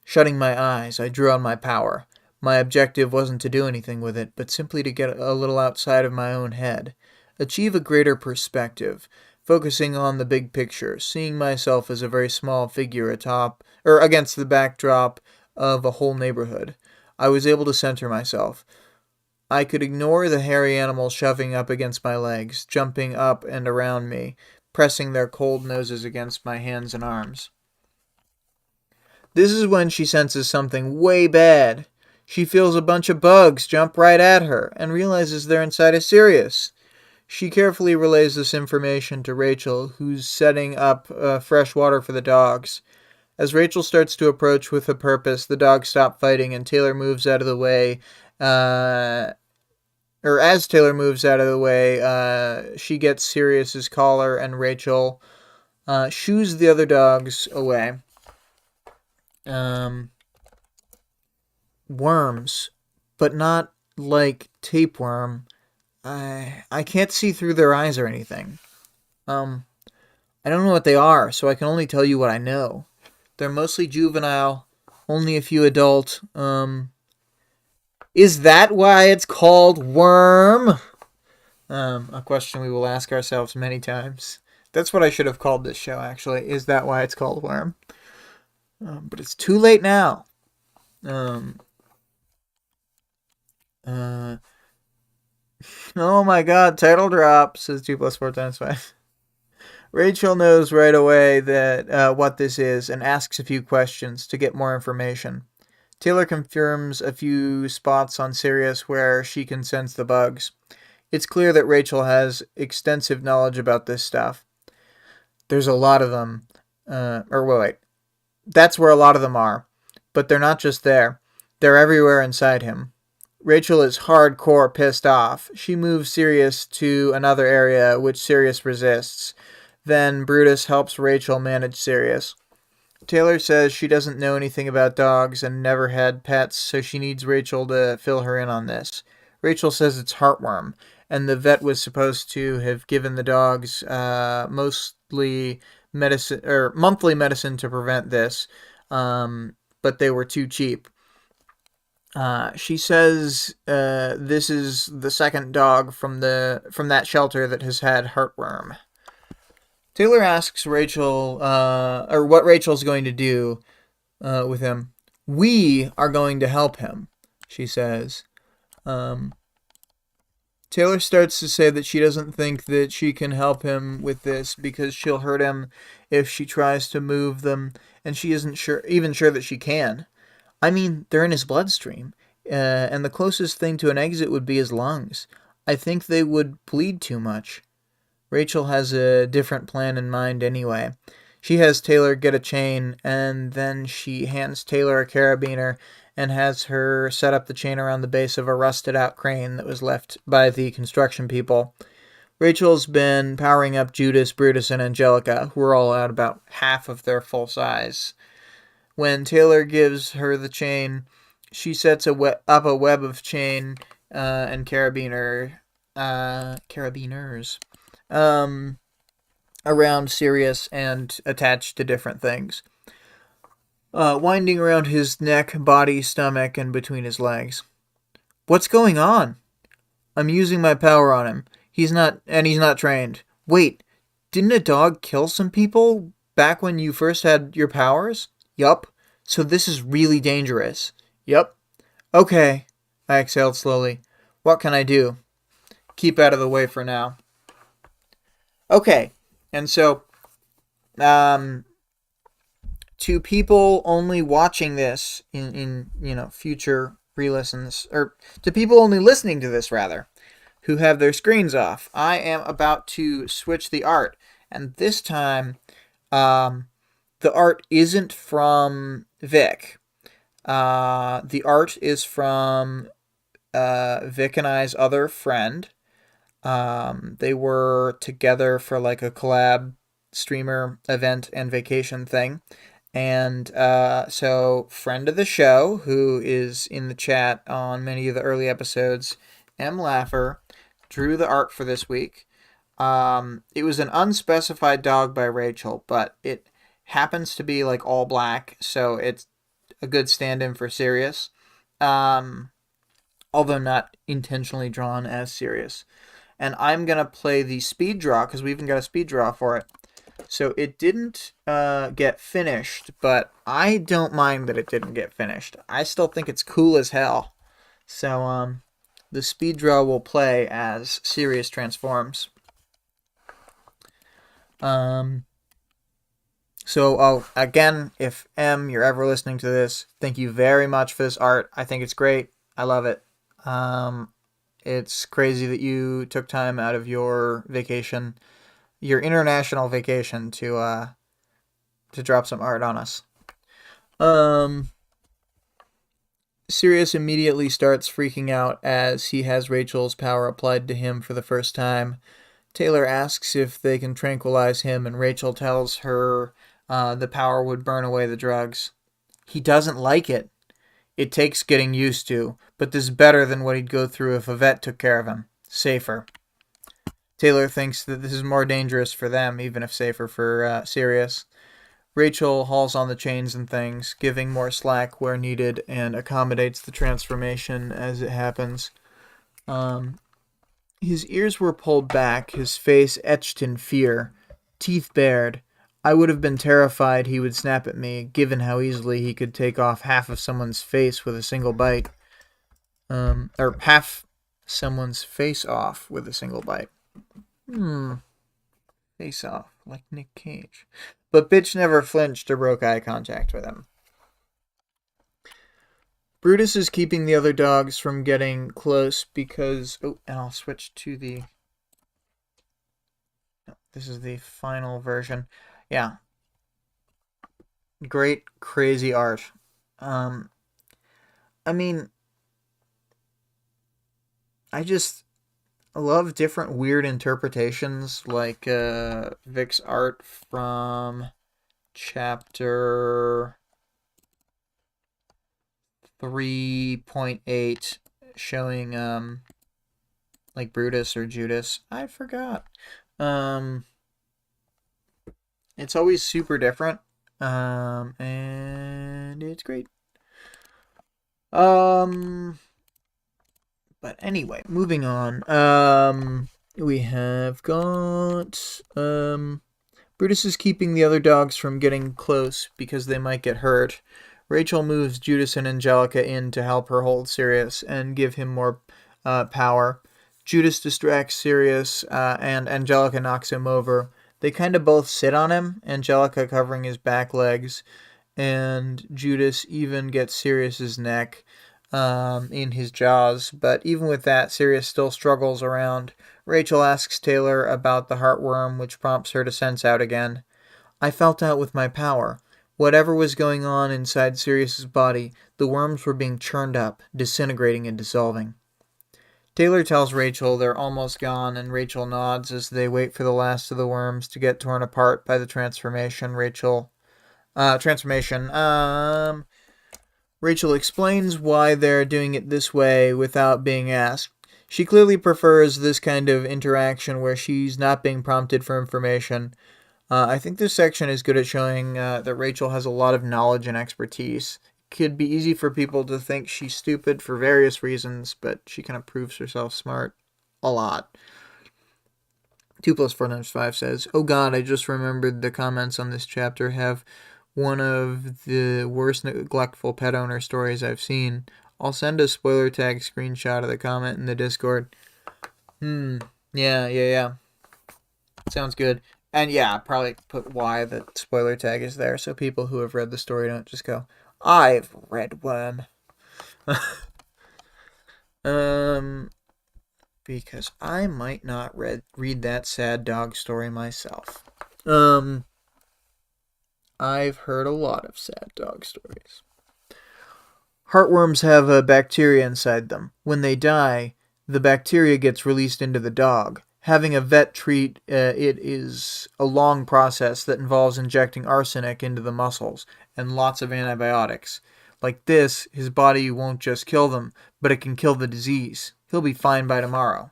Shutting my eyes, I drew on my power. My objective wasn't to do anything with it, but simply to get a little outside of my own head. Achieve a greater perspective, focusing on the big picture, seeing myself as a very small figure against the backdrop of a whole neighborhood. I was able to center myself. I could ignore the hairy animals shoving up against my legs, jumping up and around me, pressing their cold noses against my hands and arms. This is when she senses something way bad. She feels a bunch of bugs jump right at her and realizes they're inside a Sirius. She carefully relays this information to Rachel, who's setting up fresh water for the dogs. As Rachel starts to approach with a purpose, the dogs stop fighting and Taylor moves out of the way. As Taylor moves out of the way, she gets Sirius's collar and Rachel shoos the other dogs away. Worms, but not like tapeworm, I can't see through their eyes or anything. I don't know what they are, so I can only tell you what I know. They're mostly juvenile, only a few adult. Is that why it's called Worm? A question we will ask ourselves many times. That's what I should have called this show, actually. Is that why it's called Worm? But it's too late now. Oh my god, title drop, says 2 plus 4 times 5. Rachel knows right away that what this is and asks a few questions to get more information. Taylor confirms a few spots on Sirius where she can sense the bugs. It's clear that Rachel has extensive knowledge about this stuff. There's a lot of them. Wait. That's where a lot of them are. But they're not just there. They're everywhere inside him. Rachel is hardcore pissed off. She moves Sirius to another area, which Sirius resists. Then Brutus helps Rachel manage Sirius. Taylor says she doesn't know anything about dogs and never had pets, so she needs Rachel to fill her in on this. Rachel says it's heartworm, and the vet was supposed to have given the dogs monthly medicine to prevent this, but they were too cheap. She says this is the second dog from that shelter that has had heartworm. Taylor asks Rachel, or what Rachel's going to do with him. We are going to help him, she says. Taylor starts to say that she doesn't think that she can help him with this because she'll hurt him if she tries to move them, and she isn't sure that she can. I mean, they're in his bloodstream, and the closest thing to an exit would be his lungs. I think they would bleed too much. Rachel has a different plan in mind anyway. She has Taylor get a chain, and then she hands Taylor a carabiner and has her set up the chain around the base of a rusted-out crane that was left by the construction people. Rachel's been powering up Judas, Brutus, and Angelica, who are all at about half of their full size. When Taylor gives her the chain, she sets up a web of chain and carabiners around Sirius and attached to different things. Winding around his neck, body, stomach, and between his legs. What's going on? I'm using my power on him. He's not trained. Wait, didn't a dog kill some people back when you first had your powers? Yup. So this is really dangerous. Yup. Okay, I exhaled slowly. What can I do? Keep out of the way for now. Okay, and so, to people only watching this in future re-listens, or to people only listening to this rather, who have their screens off, I am about to switch the art, and this time, the art isn't from Vic. The art is from Vic and I's other friend. They were together for like a collab streamer event and vacation thing. And so friend of the show, who is in the chat on many of the early episodes, M. Laffer, drew the art for this week. It was an unspecified dog by Rachel, but it happens to be like all black, so it's a good stand-in for Sirius. Although not intentionally drawn as Sirius. And I'm going to play the speed draw, because we even got a speed draw for it. So it didn't get finished, but I don't mind that it didn't get finished. I still think it's cool as hell. So the speed draw will play as Sirius transforms. So again, if M, you're ever listening to this, thank you very much for this art. I think it's great. I love it. It's crazy that you took time out of your vacation, your international vacation, to drop some art on us. Sirius immediately starts freaking out as he has Rachel's power applied to him for the first time. Taylor asks if they can tranquilize him, and Rachel tells her the power would burn away the drugs. He doesn't like it. It takes getting used to, but this is better than what he'd go through if a vet took care of him. safer. Taylor thinks that this is more dangerous for them, even if safer for Sirius. Rachel hauls on the chains and things, giving more slack where needed, and accommodates the transformation as it happens. His ears were pulled back, his face etched in fear, teeth bared. I would have been terrified he would snap at me, given how easily he could take off half of someone's face with a single bite. Or half someone's face off with a single bite. Face off, like Nick Cage. But Bitch never flinched or broke eye contact with him. Brutus is keeping the other dogs from getting close because... Oh, and I'll switch to the... No, this is the final version. Yeah. Great, crazy art. I mean... I love different weird interpretations, like Vic's art from chapter 3.8 showing like Brutus or Judas. I forgot. It's always super different. And it's great. But anyway, moving on. We have got Brutus is keeping the other dogs from getting close because they might get hurt. Rachel moves Judas and Angelica in to help her hold Sirius and give him more power. Judas distracts Sirius, and Angelica knocks him over. They kind of both sit on him, Angelica covering his back legs, and Judas even gets Sirius's neck in his jaws. But even with that, Sirius still struggles around. Rachel asks Taylor about the heartworm, which prompts her to sense out again. I felt out with my power. Whatever was going on inside Sirius's body, the worms were being churned up, disintegrating and dissolving. Taylor tells Rachel they're almost gone, and Rachel nods as they wait for the last of the worms to get torn apart by the transformation. Rachel explains why they're doing it this way without being asked. She clearly prefers this kind of interaction where she's not being prompted for information. I think this section is good at showing that Rachel has a lot of knowledge and expertise. It could be easy for people to think she's stupid for various reasons, but she kind of proves herself smart a lot. 2 + 4 = 5 says, "Oh God, I just remembered the comments on this chapter have one of the worst neglectful pet owner stories I've seen. I'll send a spoiler tag screenshot of the comment in the Discord." Yeah. Sounds good. And yeah, probably put why the spoiler tag is there so people who have read the story don't just go, I've read Worm. Because I might not read that sad dog story myself. I've heard a lot of sad dog stories. Heartworms have a bacteria inside them. When they die, the bacteria gets released into the dog. Having a vet treat it is a long process that involves injecting arsenic into the muscles and lots of antibiotics. Like this, his body won't just kill them, but it can kill the disease. He'll be fine by tomorrow.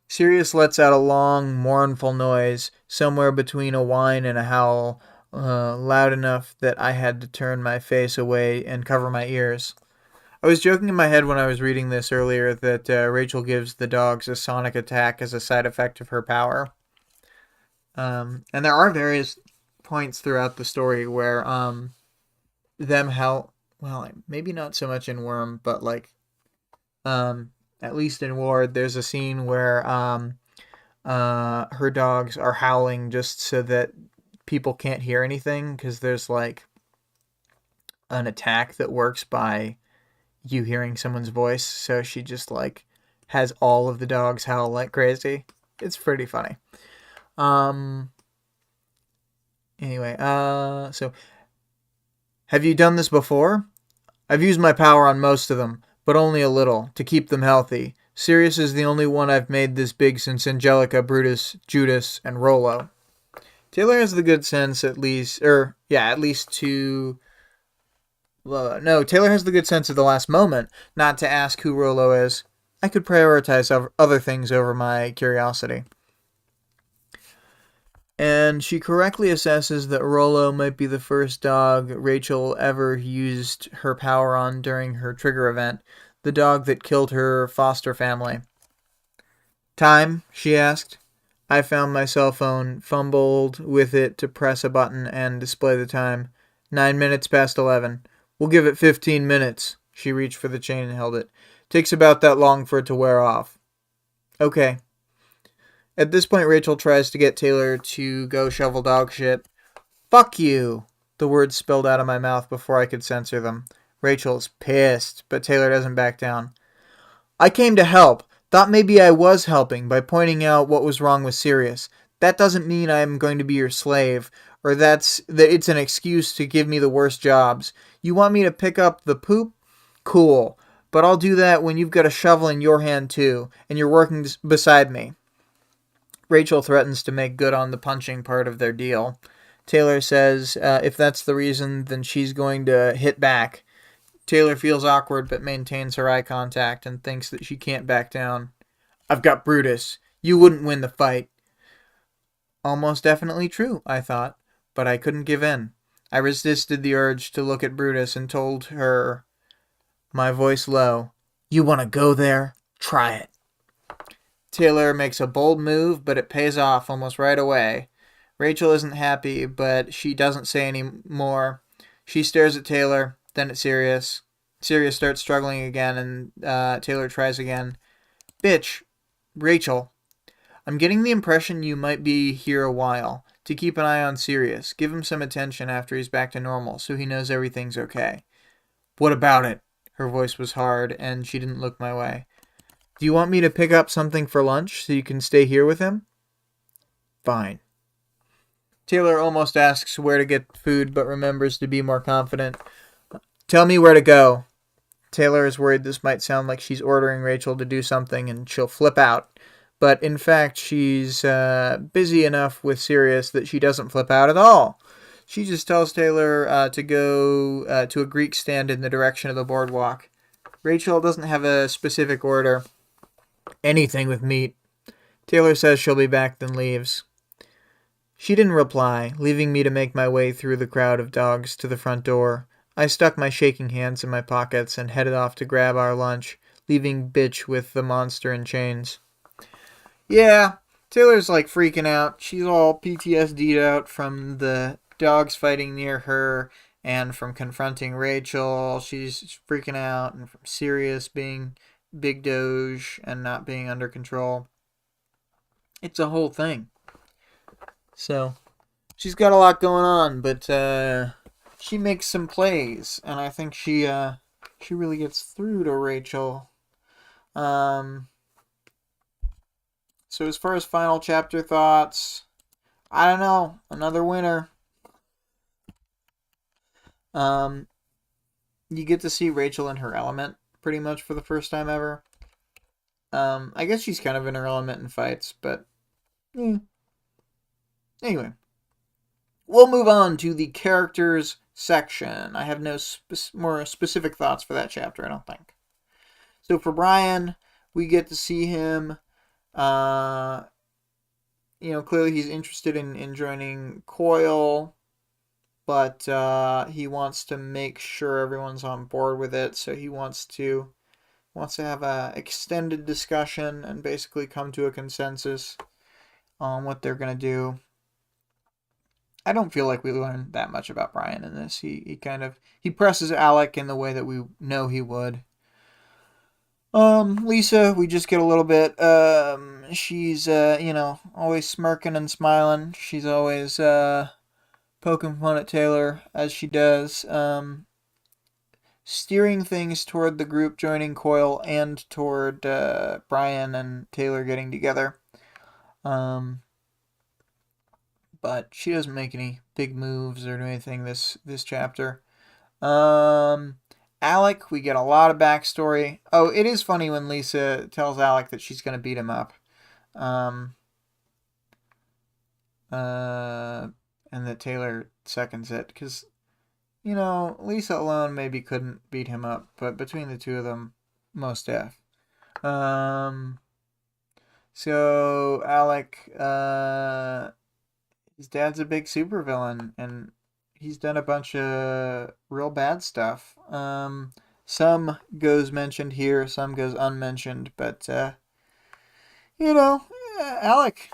Sirius lets out a long, mournful noise, somewhere between a whine and a howl, loud enough that I had to turn my face away and cover my ears. I was joking in my head when I was reading this earlier that Rachel gives the dogs a sonic attack as a side effect of her power. And there are various points throughout the story where maybe not so much in Worm, but like at least in Ward, there's a scene where her dogs are howling just so that people can't hear anything, because there's like an attack that works by you hearing someone's voice, so she just like has all of the dogs howl like crazy. It's pretty funny. Anyway, so have you done this before? I've used my power on most of them, but only a little, to keep them healthy. Sirius is the only one I've made this big since Angelica, Brutus, Judas, and Rollo. Taylor has the good sense Taylor has the good sense at the last moment not to ask who Rollo is. I could prioritize other things over my curiosity. And she correctly assesses that Rollo might be the first dog Rachel ever used her power on during her trigger event, the dog that killed her foster family. Time? She asked. I found my cell phone, fumbled with it to press a button and display the time. 9 minutes past 11. We'll give it 15 minutes. She reached for the chain and held it. Takes about that long for it to wear off. Okay. At this point, Rachel tries to get Taylor to go shovel dog shit. Fuck you! The words spilled out of my mouth before I could censor them. Rachel's pissed, but Taylor doesn't back down. I came to help. Thought maybe I was helping by pointing out what was wrong with Sirius. That doesn't mean I'm going to be your slave, or that it's an excuse to give me the worst jobs. You want me to pick up the poop? Cool. But I'll do that when you've got a shovel in your hand too, and you're working beside me. Rachel threatens to make good on the punching part of their deal. Taylor says if that's the reason, then she's going to hit back. Taylor feels awkward but maintains her eye contact and thinks that she can't back down. I've got Brutus. You wouldn't win the fight. Almost definitely true, I thought, but I couldn't give in. I resisted the urge to look at Brutus and told her, my voice low, you want to go there? Try it. Taylor makes a bold move, but it pays off almost right away. Rachel isn't happy, but she doesn't say any more. She stares at Taylor, then at Sirius. Sirius starts struggling again, and Taylor tries again. Bitch, Rachel, I'm getting the impression you might be here a while. To keep an eye on Sirius. Give him some attention after he's back to normal, so he knows everything's okay. What about it? Her voice was hard, and she didn't look my way. Do you want me to pick up something for lunch so you can stay here with him? Fine. Taylor almost asks where to get food, but remembers to be more confident. Tell me where to go. Taylor is worried this might sound like she's ordering Rachel to do something and she'll flip out. But in fact, she's busy enough with Sirius that she doesn't flip out at all. She just tells Taylor to go to a Greek stand in the direction of the boardwalk. Rachel doesn't have a specific order. Anything with meat. Taylor says she'll be back, then leaves. She didn't reply, leaving me to make my way through the crowd of dogs to the front door. I stuck my shaking hands in my pockets and headed off to grab our lunch, leaving Bitch with the monster in chains. Yeah, Taylor's like freaking out. She's all PTSD'd out from the dogs fighting near her and from confronting Rachel. She's freaking out, and from Sirius being Big Doge and not being under control. It's a whole thing. So, she's got a lot going on, but she makes some plays, and I think she really gets through to Rachel. So as far as final chapter thoughts, I don't know. Another winner. You get to see Rachel in her element pretty much for the first time ever. I guess she's kind of in her element in fights, but anyway. We'll move on to the characters section. I have no more specific thoughts for that chapter, I don't think. So for Brian, we get to see him, clearly he's interested in joining Coil, but he wants to make sure everyone's on board with it, so he wants to have a extended discussion and basically come to a consensus on what they're going to do. I don't feel like we learned that much about Brian in this. He presses Alec in the way that we know he would. Lisa, we just get a little bit. She's always smirking and smiling. She's always poking fun at Taylor as she does. Steering things toward the group joining Coil and toward Brian and Taylor getting together. But she doesn't make any big moves or do anything this chapter. Alec, we get a lot of backstory. Oh, it is funny when Lisa tells Alec that she's going to beat him up. And that Taylor seconds it. Because, Lisa alone maybe couldn't beat him up. But between the two of them, most def. Um, so Alec, his dad's a big supervillain, and he's done a bunch of real bad stuff. Some goes mentioned here, some goes unmentioned, but you know, Alec,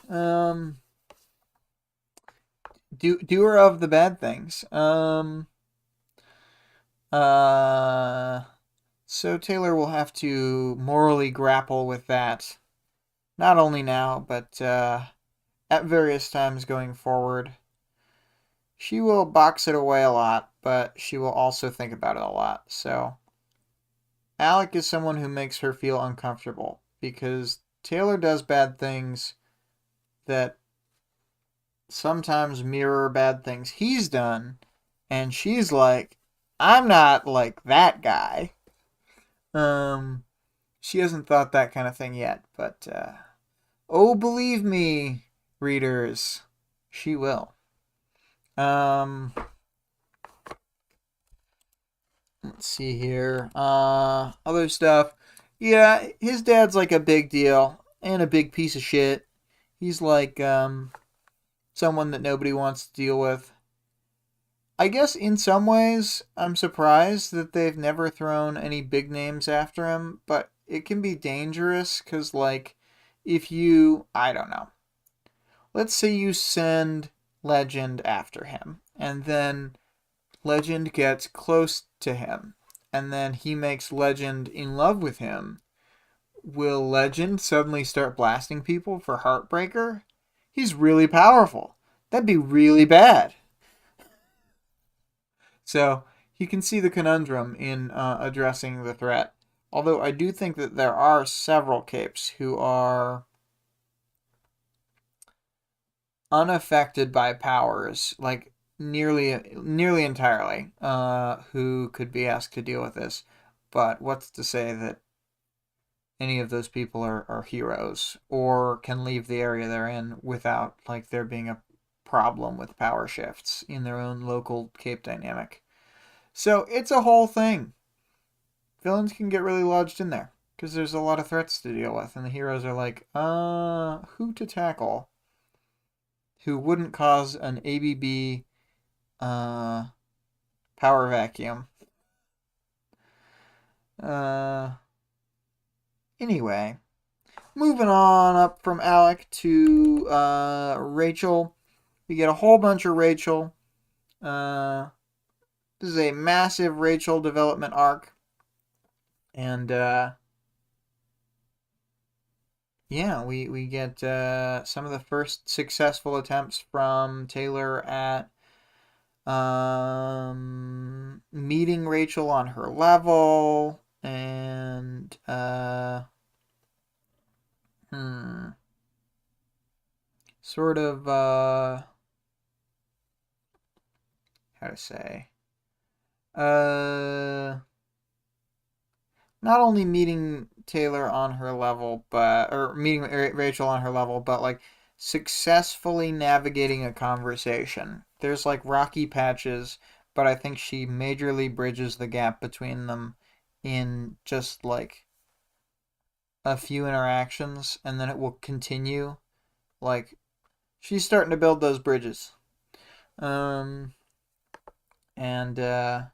doer of the bad things. Uh, so Taylor will have to morally grapple with that, not only now, but at various times going forward. She will box it away a lot, but she will also think about it a lot. So Alec is someone who makes her feel uncomfortable because Taylor does bad things that sometimes mirror bad things he's done, and she's like, I'm not like that guy. Um, she hasn't thought that kind of thing yet, but oh, believe me, readers, she will. Um, let's see here. Other stuff. Yeah, his dad's like a big deal and a big piece of shit. He's like someone that nobody wants to deal with. I guess in some ways, I'm surprised that they've never thrown any big names after him, but it can be dangerous because, like, if you, I don't know, let's say you send Legend after him, and then Legend gets close to him, and then he makes Legend in love with him. Will Legend suddenly start blasting people for Heartbreaker? He's really powerful. That'd be really bad. So you can see the conundrum in addressing the threat. Although I do think that there are several capes who are unaffected by powers, like nearly entirely, who could be asked to deal with this. But what's to say that any of those people are heroes or can leave the area they're in without like there being a problem with power shifts in their own local cape dynamic. So it's a whole thing. Villains can get really lodged in there because there's a lot of threats to deal with, and the heroes are like, who to tackle? Who wouldn't cause an ABB uh, power vacuum? Uh, anyway, moving on up from Alec to Rachel. We get a whole bunch of Rachel. This is a massive Rachel development arc. And yeah, we get some of the first successful attempts from Taylor at meeting Rachel on her level and sort of how to say not only meeting Taylor on her level, or meeting Rachel on her level, but like successfully navigating a conversation. There's like rocky patches, but I think she majorly bridges the gap between them in just like a few interactions, and then it will continue. Like she's starting to build those bridges. Um, and yeah,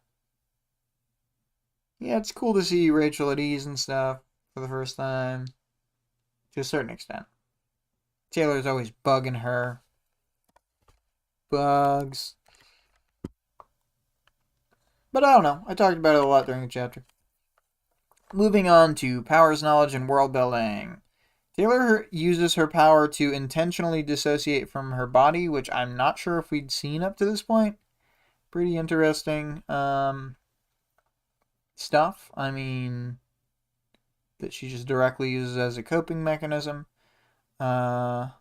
it's cool to see Rachel at ease and stuff for the first time, to a certain extent. Taylor's always bugging her. Bugs. But I don't know. I talked about it a lot during the chapter. Moving on to powers, knowledge, and world building. Taylor uses her power to intentionally dissociate from her body, which I'm not sure if we'd seen up to this point. Pretty interesting stuff. I mean, that she just directly uses as a coping mechanism. We'll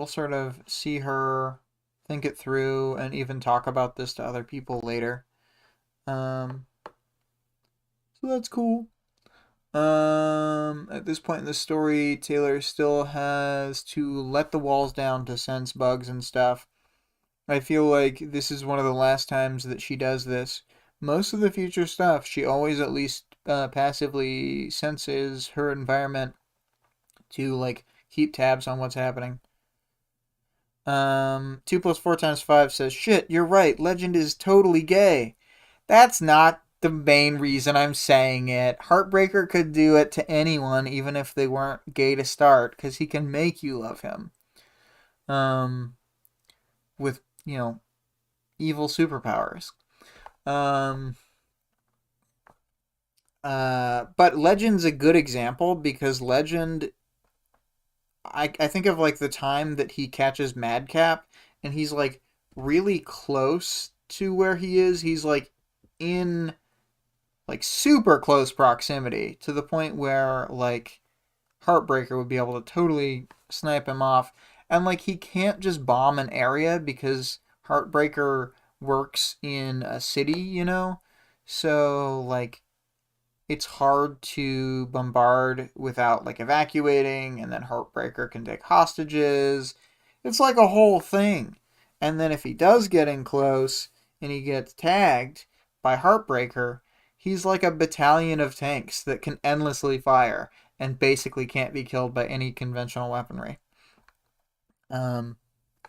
sort of see her think it through and even talk about this to other people later. So that's cool. At this point in the story, Taylor still has to let the walls down to sense bugs and stuff. I feel like this is one of the last times that she does this. Most of the future stuff, she always at least passively senses her environment to like keep tabs on what's happening. 2 plus 4 times 5 says, shit, you're right, Legend is totally gay. That's not the main reason I'm saying it. Heartbreaker could do it to anyone, even if they weren't gay to start, because he can make you love him. With, evil superpowers. But Legend's a good example because Legend, I think of like the time that he catches Madcap and he's like really close to where he is. He's like in like super close proximity to the point where like Heartbreaker would be able to totally snipe him off. And like he can't just bomb an area because Heartbreaker works in a city. So like it's hard to bombard without like evacuating, and then Heartbreaker can take hostages. It's like a whole thing. And then if he does get in close and he gets tagged by Heartbreaker, he's like a battalion of tanks that can endlessly fire and basically can't be killed by any conventional weaponry.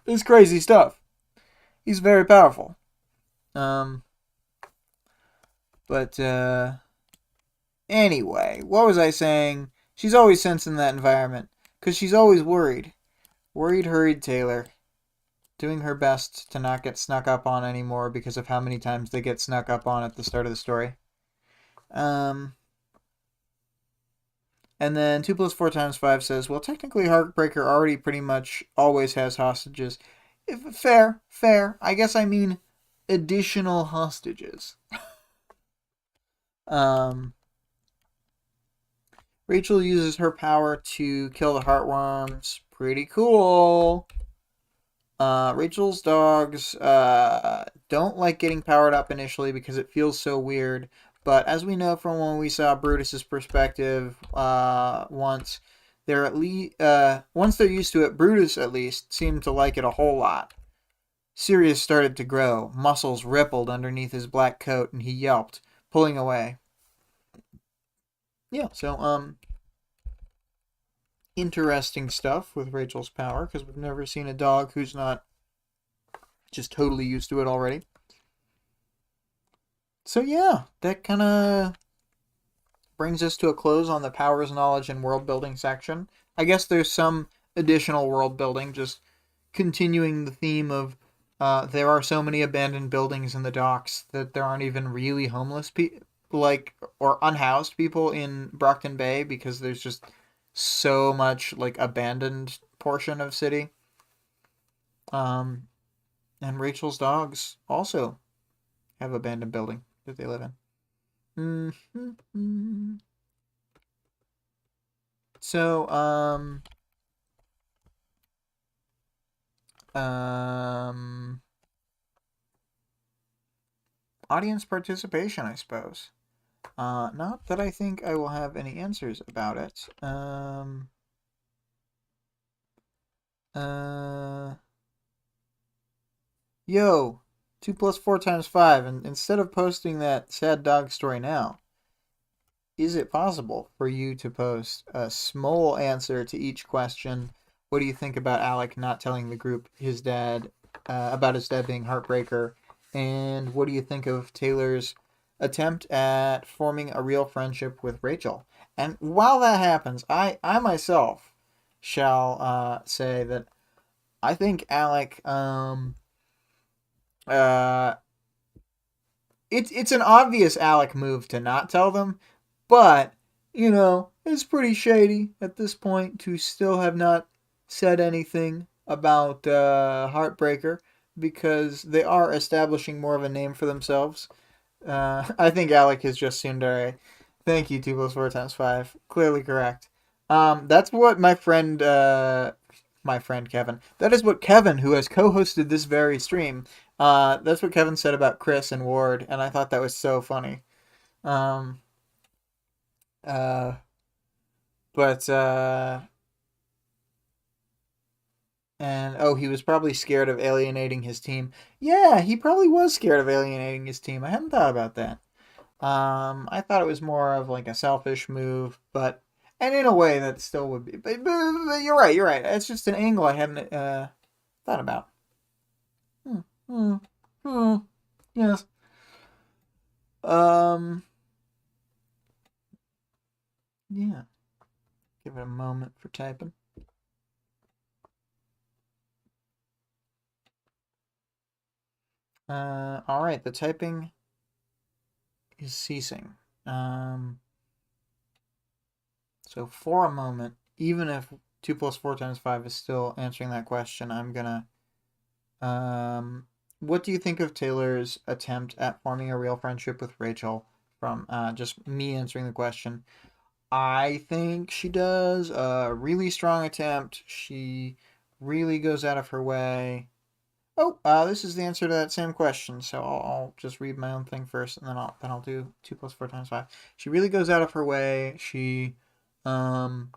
It's crazy stuff. He's very powerful. But anyway, what was I saying? She's always sensing that environment because she's always worried. Worried, hurried Taylor. Doing her best to not get snuck up on anymore because of how many times they get snuck up on at the start of the story. And then 2 plus 4 times 5 says, well, technically Heartbreaker already pretty much always has hostages. Fair. I guess I mean additional hostages. Rachel uses her power to kill the heartworms. Pretty cool. Rachel's dogs don't like getting powered up initially because it feels so weird. But as we know from when we saw Brutus's perspective once they're used to it, Brutus at least seemed to like it a whole lot. Sirius started to grow. Muscles rippled underneath his black coat, and he yelped, pulling away. Yeah, so interesting stuff with Rachel's power because we've never seen a dog who's not just totally used to it already. So yeah, that kind of brings us to a close on the powers, knowledge, and world building section. I guess there's some additional world building, just continuing the theme of there are so many abandoned buildings in the docks that there aren't even really homeless people, or unhoused people in Brockton Bay because there's just so much like abandoned portion of city. And Rachel's dogs also have abandoned building that they live in. Mm-hmm. So, audience participation, I suppose. Not that I think I will have any answers about it. Yo, 2 plus 4 times 5, and instead of posting that sad dog story now, is it possible for you to post a small answer to each question? What do you think about Alec not telling the group his dad about his dad being Heartbreaker? And what do you think of Taylor's attempt at forming a real friendship with Rachel? And while that happens, I myself shall say that I think Alec it's an obvious Alec move to not tell them, but it's pretty shady at this point to still have not said anything about Heartbreaker because they are establishing more of a name for themselves. I think Alec is just Tsundere. Thank you, 2 plus 4 times 5. Clearly correct. That's what my friend Kevin. That is what Kevin, who has co-hosted this very stream, that's what Kevin said about Chris and Ward, and I thought that was so funny. But he was probably scared of alienating his team. Yeah, he probably was scared of alienating his team. I hadn't thought about that. I thought it was more of like a selfish move, and in a way that still would be. But you're right. You're right. It's just an angle I hadn't thought about. Hmm. Hmm. Hmm. Yes. Um. Yeah. Give it a moment for typing. All right. The typing is ceasing. So for a moment, even if 2 plus 4 times 5 is still answering that question, I'm gonna. What do you think of Taylor's attempt at forming a real friendship with Rachel? From just me answering the question, I think she does a really strong attempt. She really goes out of her way. Oh, this is the answer to that same question. So I'll just read my own thing first, and then I'll do 2 plus 4 times 5. She really goes out of her way. She um,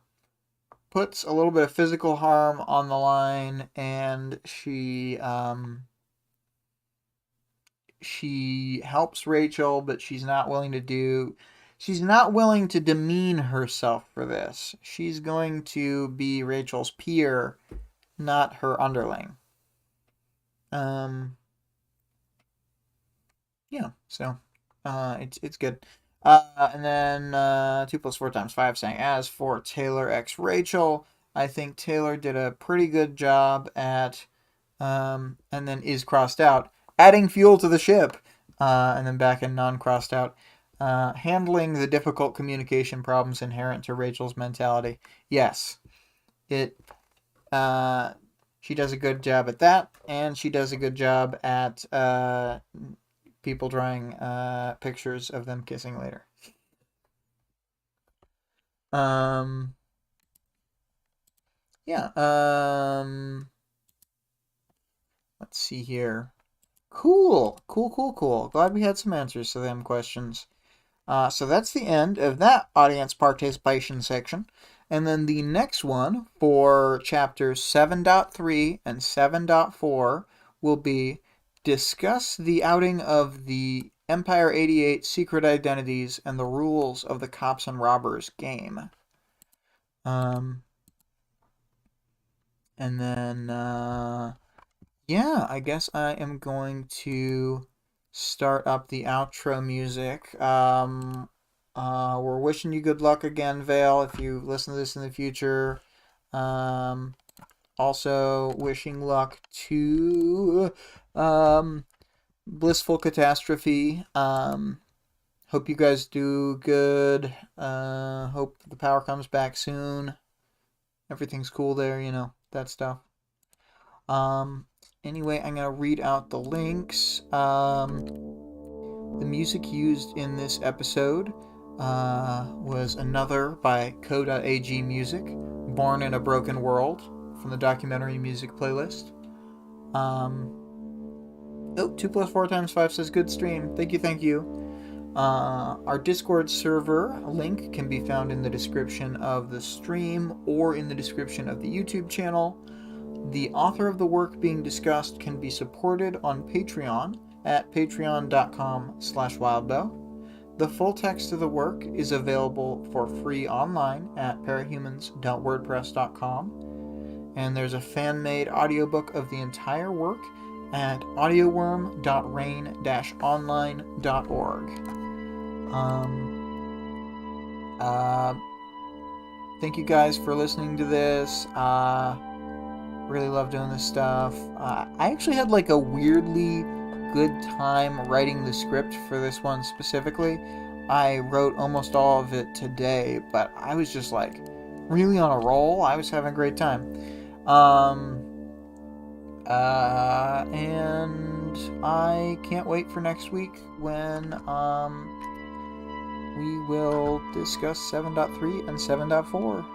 puts a little bit of physical harm on the line, and she helps Rachel, but she's not willing to demean herself for this. She's going to be Rachel's peer, not her underling. Um, yeah, so it's good. And then 2 plus 4 times 5 saying, as for Taylor x Rachel, I think Taylor did a pretty good job at, and then is crossed out, adding fuel to the ship, and then back in non-crossed out, handling the difficult communication problems inherent to Rachel's mentality. Yes, it. She does a good job at that, and she does a good job at people drawing pictures of them kissing later. Um, yeah. Let's see here. Cool. Glad we had some answers to them questions. So that's the end of that audience participation section. And then the next one for chapters 7.3 and 7.4 will be discuss the outing of the Empire 88 secret identities and the rules of the Cops and Robbers game. And then, yeah, I guess I am going to start up the outro music. We're wishing you good luck again, Vale, if you listen to this in the future. Also, wishing luck to Blissful Catastrophe. Hope you guys do good. Hope the power comes back soon. Everything's cool there, that stuff. Anyway, I'm going to read out the links. The music used in this episode was Another by CO.AG Music, Born in a Broken World, from the documentary music playlist. 2 plus 4 times 5 says good stream. Thank you. Our Discord server link can be found in the description of the stream or in the description of the YouTube channel. The author of the work being discussed can be supported on Patreon at patreon.com/wildbow. The full text of the work is available for free online at parahumans.wordpress.com. And there's a fan-made audiobook of the entire work at audioworm.rain-online.org. Thank you guys for listening to this. Really love doing this stuff. I actually had like a weirdly good time writing the script for this one specifically. I wrote almost all of it today, but I was just like really on a roll. I was having a great time. And I can't wait for next week when we will discuss 7.3 and 7.4.